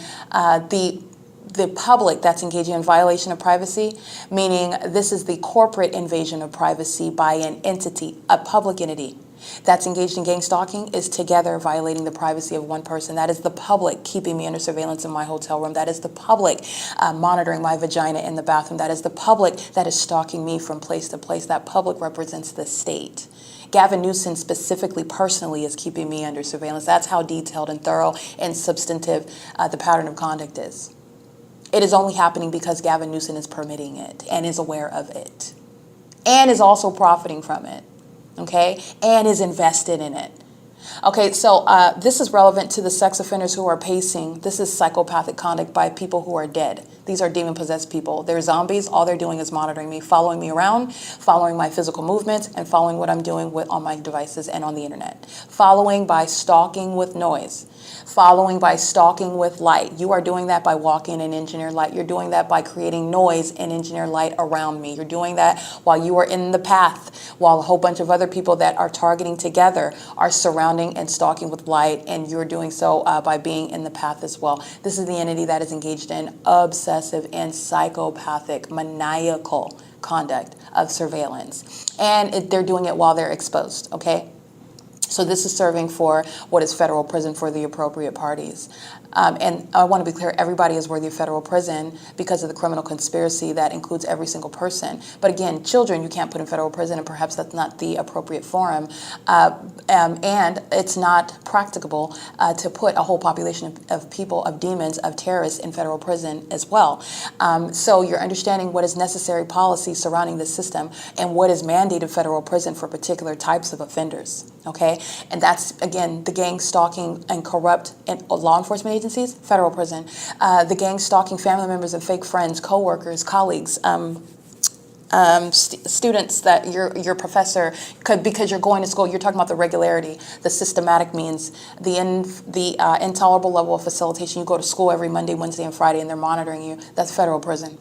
Speaker 1: the public, that's engaging in violation of privacy, meaning this is the corporate invasion of privacy by an entity, a public entity. That's engaged in gang stalking is together violating the privacy of one person. That is the public keeping me under surveillance in my hotel room. That is the public monitoring my vagina in the bathroom. That is the public that is stalking me from place to place. That public represents the state. Gavin Newsom specifically, personally, is keeping me under surveillance. That's how detailed and thorough and substantive the pattern of conduct is. It is only happening because Gavin Newsom is permitting it and is aware of it and is also profiting from it. Okay, and is invested in it. Okay, so this is relevant to the sex offenders who are pacing. This is psychopathic conduct by people who are dead. These are demon-possessed people. They're zombies. All they're doing is monitoring me, following me around, following my physical movements, and following what I'm doing on my devices and on the internet. Following by stalking with noise. Following by stalking with light. You are doing that by walking in engineered light. You're doing that by creating noise and engineered light around me. You're doing that while you are in the path, while a whole bunch of other people that are targeting together are surrounding surrounding and stalking with light, and you're doing so by being in the path as well. This is the entity that is engaged in obsessive and psychopathic, maniacal conduct of surveillance. And they're doing it while they're exposed, okay? So this is serving for what is federal prison for the appropriate parties. And I want to be clear, everybody is worthy of federal prison because of the criminal conspiracy that includes every single person. But again, children you can't put in federal prison, and perhaps that's not the appropriate forum. And it's not practicable to put a whole population of people, of demons, of terrorists in federal prison as well. So you're understanding what is necessary policy surrounding the system and what is mandated federal prison for particular types of offenders. Okay, and that's, again, the gang stalking and corrupt and law enforcement agencies, federal prison. The gang stalking family members and fake friends, co-workers, colleagues, students that your professor could, because you're going to school. You're talking about the regularity, the systematic means, the intolerable level of facilitation. You go to school every Monday, Wednesday, and Friday, and they're monitoring you. That's federal prison.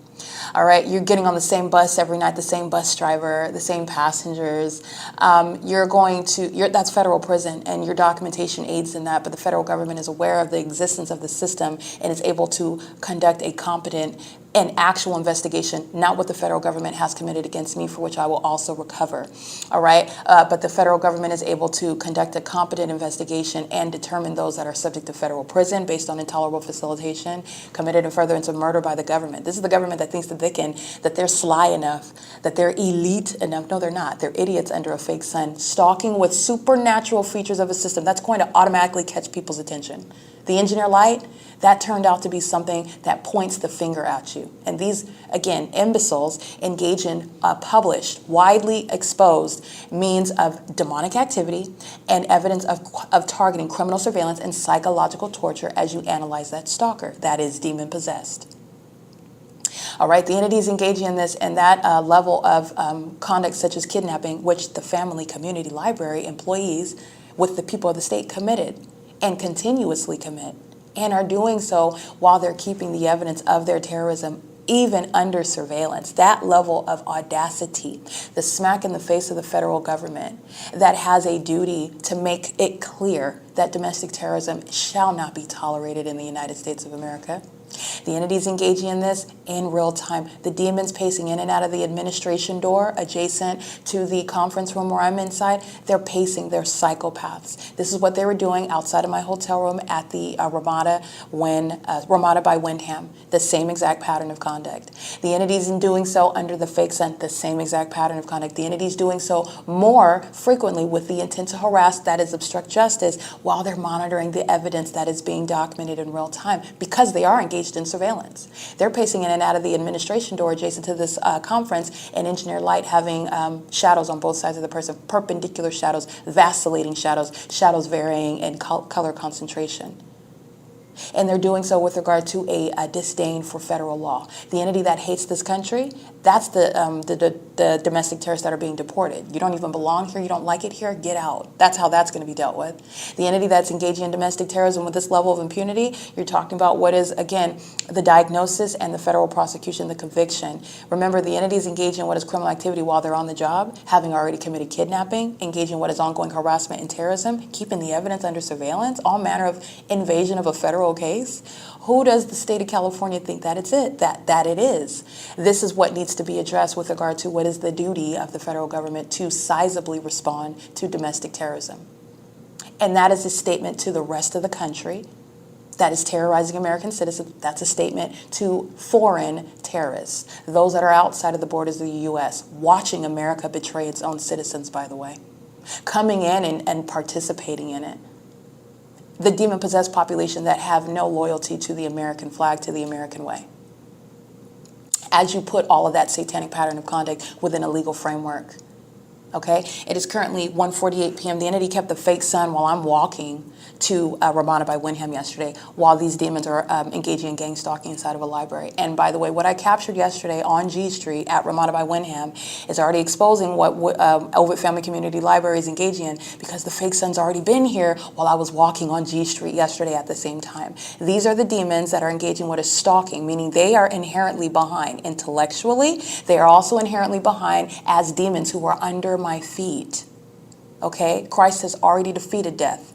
Speaker 1: All right, you're getting on the same bus every night, the same bus driver, the same passengers. That's federal prison, and your documentation aids in that. But the federal government is aware of the existence of the system and is able to conduct a competent and actual investigation, not what the federal government has committed against me, for which I will also recover. All right, but the federal government is able to conduct a competent investigation and determine those that are subject to federal prison based on intolerable facilitation committed in furtherance of murder by the government. This is the government that thinks that they're sly enough, that they're elite enough. No, they're not. They're idiots under a fake sun, stalking with supernatural features of a system that's going to automatically catch people's attention. The engineer light, that turned out to be something that points the finger at you. And these, again, imbeciles engage in published, widely exposed means of demonic activity and evidence of targeting criminal surveillance and psychological torture as you analyze that stalker. That is demon-possessed. All right, the entities engaging in this and that level of conduct such as kidnapping, which the family community library employees with the people of the state committed and continuously commit, and are doing so while they're keeping the evidence of their terrorism even under surveillance. That level of audacity, the smack in the face of the federal government that has a duty to make it clear that domestic terrorism shall not be tolerated in the United States of America. The entities engaging in this in real time. The demons pacing in and out of the administration door adjacent to the conference room where I'm inside, they're pacing, they're psychopaths. This is what they were doing outside of my hotel room at the RAMADA by WYNDHAM, the same exact pattern of conduct. The entities in doing so under the fake sun, the same exact pattern of conduct. The entities doing so more frequently with the intent to harass, that is obstruct justice, while they're monitoring the evidence that is being documented in real time because they are engaged in surveillance. They're pacing in and out of the administration door adjacent to this conference, and engineer light having shadows on both sides of the person, perpendicular shadows, vacillating shadows, shadows varying in color concentration. And they're doing so with regard to a disdain for federal law. The entity that hates this country, that's the domestic terrorists that are being deported. You don't even belong here, you don't like it here, get out. That's how that's going to be dealt with. The entity that's engaging in domestic terrorism with this level of impunity, you're talking about what is, again, the diagnosis and the federal prosecution, the conviction. Remember, the entities engaging in what is criminal activity while they're on the job, having already committed kidnapping, engaging in what is ongoing harassment and terrorism, keeping the evidence under surveillance, all manner of invasion of a federal case. Who does the state of California think that that it is? This is what needs to be addressed with regard to what is the duty of the federal government to sizably respond to domestic terrorism. And that is a statement to the rest of the country that is terrorizing American citizens. That's a statement to foreign terrorists, those that are outside of the borders of the U.S., watching America betray its own citizens, by the way, coming in and participating in it. The demon-possessed population that have no loyalty to the American flag, to the American way. As you put all of that satanic pattern of conduct within a legal framework. Okay? It is currently 1:48 p.m. The entity kept the fake sun while I'm walking to RAMADA by WYNDHAM yesterday while these demons are engaging in gang stalking inside of a library. And by the way, what I captured yesterday on G Street at RAMADA by WYNDHAM is already exposing what OVITT Family Community Library is engaging in, because the fake sun's already been here while I was walking on G Street yesterday at the same time. These are the demons that are engaging what is stalking, meaning they are inherently behind intellectually. They are also inherently behind as demons who are under my feet. Okay? Christ has already defeated death.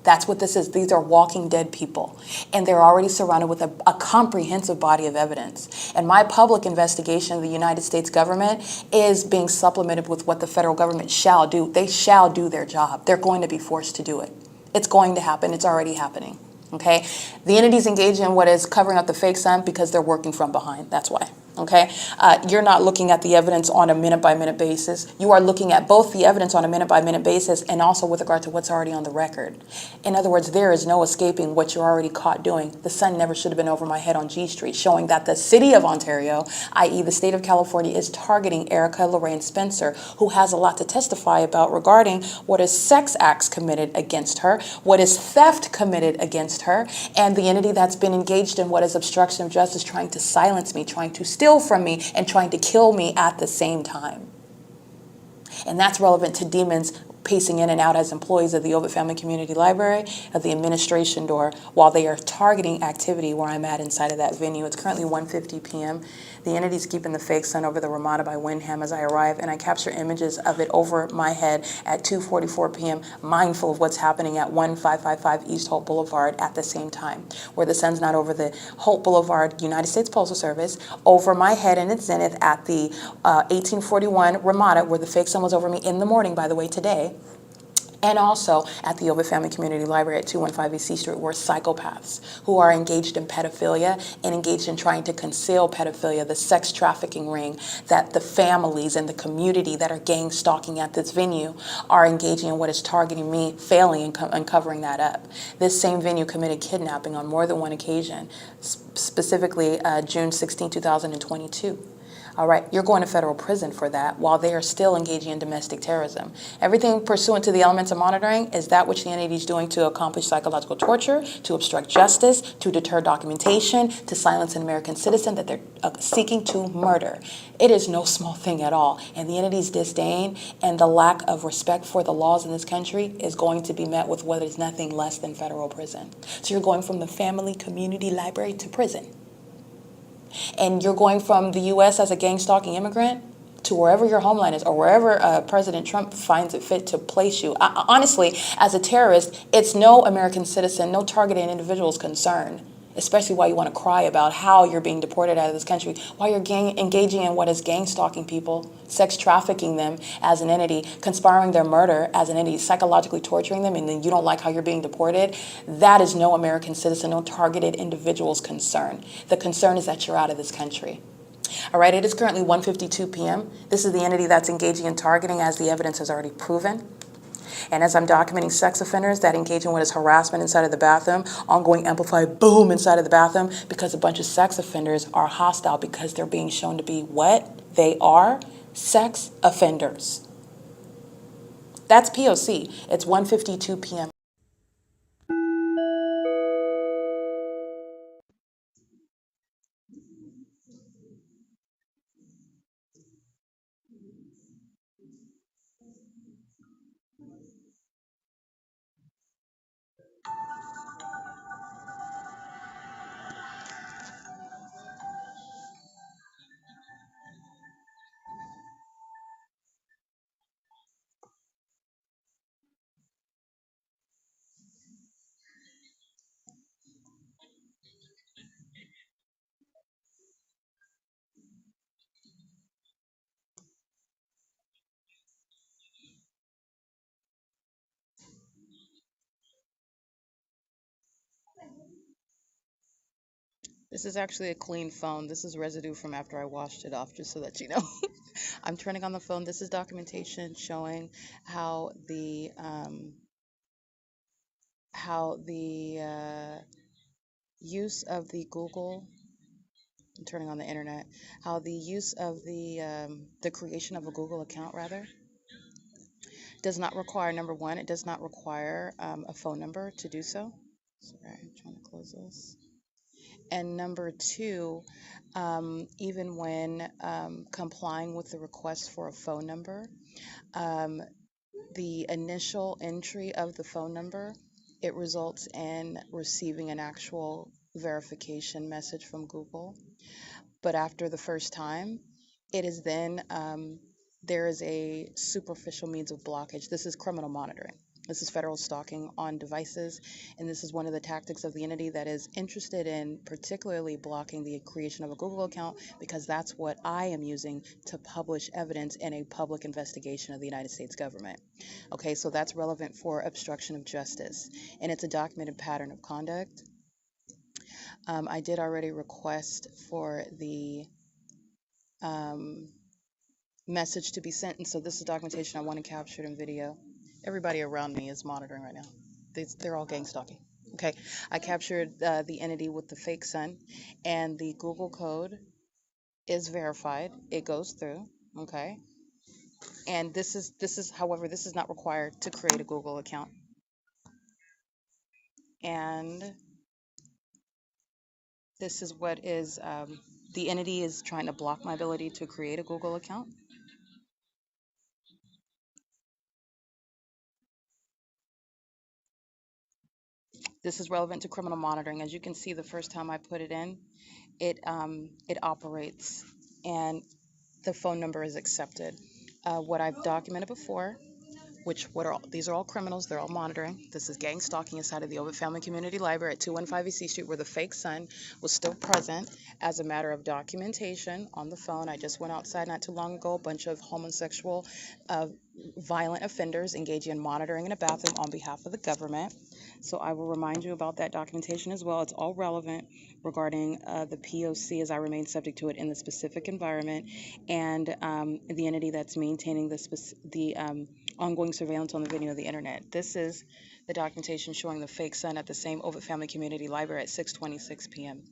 Speaker 1: That's what this is. These are walking dead people. And they're already surrounded with a comprehensive body of evidence. And my public investigation of the United States government is being supplemented with what the federal government shall do. They shall do their job. They're going to be forced to do it. It's going to happen. It's already happening. Okay? The entities engaged in what is covering up the fake sun because they're working from behind. That's why. Okay, you're not looking at the evidence on a minute-by-minute basis. You are looking at both the evidence on a minute-by-minute basis and also with regard to what's already on the record. In other words, there is no escaping what you're already caught doing. The sun never should have been over my head on G Street, showing that the city of Ontario, i.e. the state of California, is targeting Erica Lorraine Spencer, who has a lot to testify about regarding what is sex acts committed against her, what is theft committed against her, and the entity that's been engaged in what is obstruction of justice, trying to silence me, trying to steal from me, and trying to kill me at the same time. And that's relevant to demons pacing in and out as employees of the OVITT Family Community Library at the administration door while they are targeting activity where I'm at inside of that venue. It's currently 1:50 p.m. The entity's keeping the fake sun over the RAMADA by WYNDHAM as I arrive, and I capture images of it over my head at 2:44 p.m., mindful of what's happening at 1555 East Hope Boulevard at the same time, where the sun's not over the Hope Boulevard United States Postal Service, over my head in its zenith at the 1841 RAMADA, where the fake sun was over me in the morning, by the way, today, and also at the OVITT Family Community Library at 215 East C Street, where psychopaths who are engaged in pedophilia and engaged in trying to conceal pedophilia, the sex trafficking ring that the families and the community that are gang stalking at this venue are engaging in what is targeting me, failing in uncovering that up. This same venue committed kidnapping on more than one occasion, specifically June 16, 2022. All right, you're going to federal prison for that while they are still engaging in domestic terrorism. Everything pursuant to the elements of monitoring is that which the entity is doing to accomplish psychological torture, to obstruct justice, to deter documentation, to silence an American citizen that they're seeking to murder. It is no small thing at all. And the entity's disdain and the lack of respect for the laws in this country is going to be met with what is nothing less than federal prison. So you're going from the family community library to prison. And you're going from the U.S. as a gang-stalking immigrant to wherever your homeland is or wherever President Trump finds it fit to place you. Honestly, as a terrorist, it's no American citizen, no targeted individual's concern, especially while you want to cry about how you're being deported out of this country, while you're engaging in what is gang-stalking people, sex trafficking them as an entity, conspiring their murder as an entity, psychologically torturing them, and then you don't like how you're being deported. That is no American citizen, no targeted individual's concern. The concern is that you're out of this country. All right, it is currently 1:52 p.m. This is the entity that's engaging in targeting, as the evidence has already proven. And as I'm documenting sex offenders that engage in what is harassment inside of the bathroom, ongoing amplified boom inside of the bathroom, because a bunch of sex offenders are hostile because they're being shown to be what? They are sex offenders. That's P.O.C. It's 1:52 p.m. This is actually a clean phone. This is residue from after I washed it off, just so that you know. I'm turning on the phone. This is documentation showing how the use of the Google. I'm turning on the internet. How the use of the creation of a Google account rather does not require, number one, it does not require a phone number to do so. Sorry, I'm trying to close this. And number two, even when complying with the request for a phone number, the initial entry of the phone number, it results in receiving an actual verification message from Google. But after the first time, it is then there is a superficial means of blockage. This is criminal monitoring. This is federal stalking on devices, and this is one of the tactics of the entity that is interested in particularly blocking the creation of a Google account, because that's what I am using to publish evidence in a public investigation of the United States government. Okay, so that's relevant for obstruction of justice, and it's a documented pattern of conduct. I did already request for the message to be sent, and so this is documentation I want to capture in video. Everybody around me is monitoring right now. They're all gang stalking. Okay, I captured the entity with the fake sun, and the Google code is verified. It goes through. Okay, and this is however, this is not required to create a Google account, and this is what is the entity is trying to block my ability to create a Google account. This is relevant to criminal monitoring. As you can see, the first time I put it in, it operates, and the phone number is accepted. What I've documented before, these are all criminals, they're all monitoring. This is gang stalking inside of the OVITT Family Community Library at 215 E.C. Street, where the fake son was still present as a matter of documentation on the phone. I just went outside not too long ago, a bunch of homosexual violent offenders engaging in monitoring in a bathroom on behalf of the government. So I will remind you about that documentation as well. It's all relevant regarding the P.O.C. as I remain subject to it in the specific environment, and the entity that's maintaining the ongoing surveillance on the venue of the internet. This is the documentation showing the fake son at the same OVITT Family Community Library at 6:26 p.m.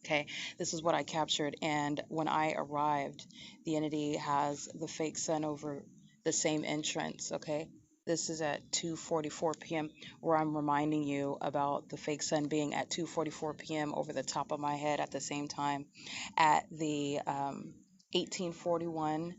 Speaker 1: Okay, this is what I captured, and when I arrived, the entity has the fake son over the same entrance. Okay, this is at 2:44 p.m. where I'm reminding you about the fake son being at 2:44 p.m. over the top of my head at the same time at the 1841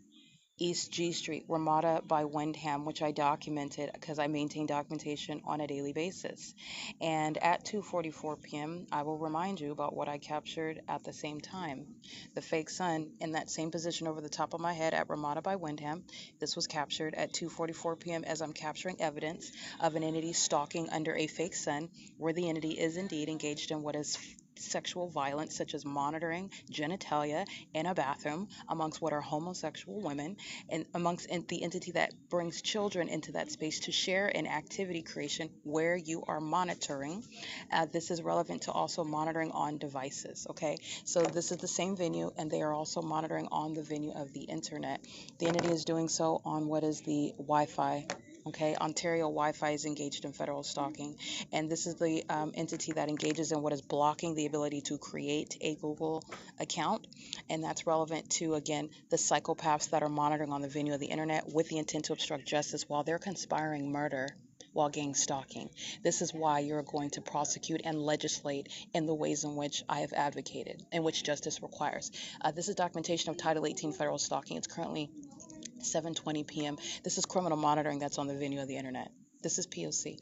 Speaker 1: East G Street, RAMADA by WYNDHAM, which I documented because I maintain documentation on a daily basis. And at 2:44 p.m., I will remind you about what I captured at the same time. The fake sun in that same position over the top of my head at RAMADA by WYNDHAM. This was captured at 2:44 p.m. as I'm capturing evidence of an entity stalking under a fake sun, where the entity is indeed engaged in what is sexual violence, such as monitoring genitalia in a bathroom amongst what are homosexual women, and amongst the entity that brings children into that space to share in activity creation where you are monitoring. This is relevant to also monitoring on devices. Okay, so this is the same venue, and they are also monitoring on the venue of the internet. The entity is doing so on what is the Wi-Fi. Okay, Ontario Wi-Fi is engaged in federal stalking, and this is the entity that engages in what is blocking the ability to create a Google account, and that's relevant to, again, the psychopaths that are monitoring on the venue of the internet with the intent to obstruct justice while they're conspiring murder while gang stalking. This is why you're going to prosecute and legislate in the ways in which I have advocated, in which justice requires. This is documentation of Title 18 federal stalking. It's currently 7:20 p.m. This is criminal monitoring that's on the venue of the internet. This is P.O.C.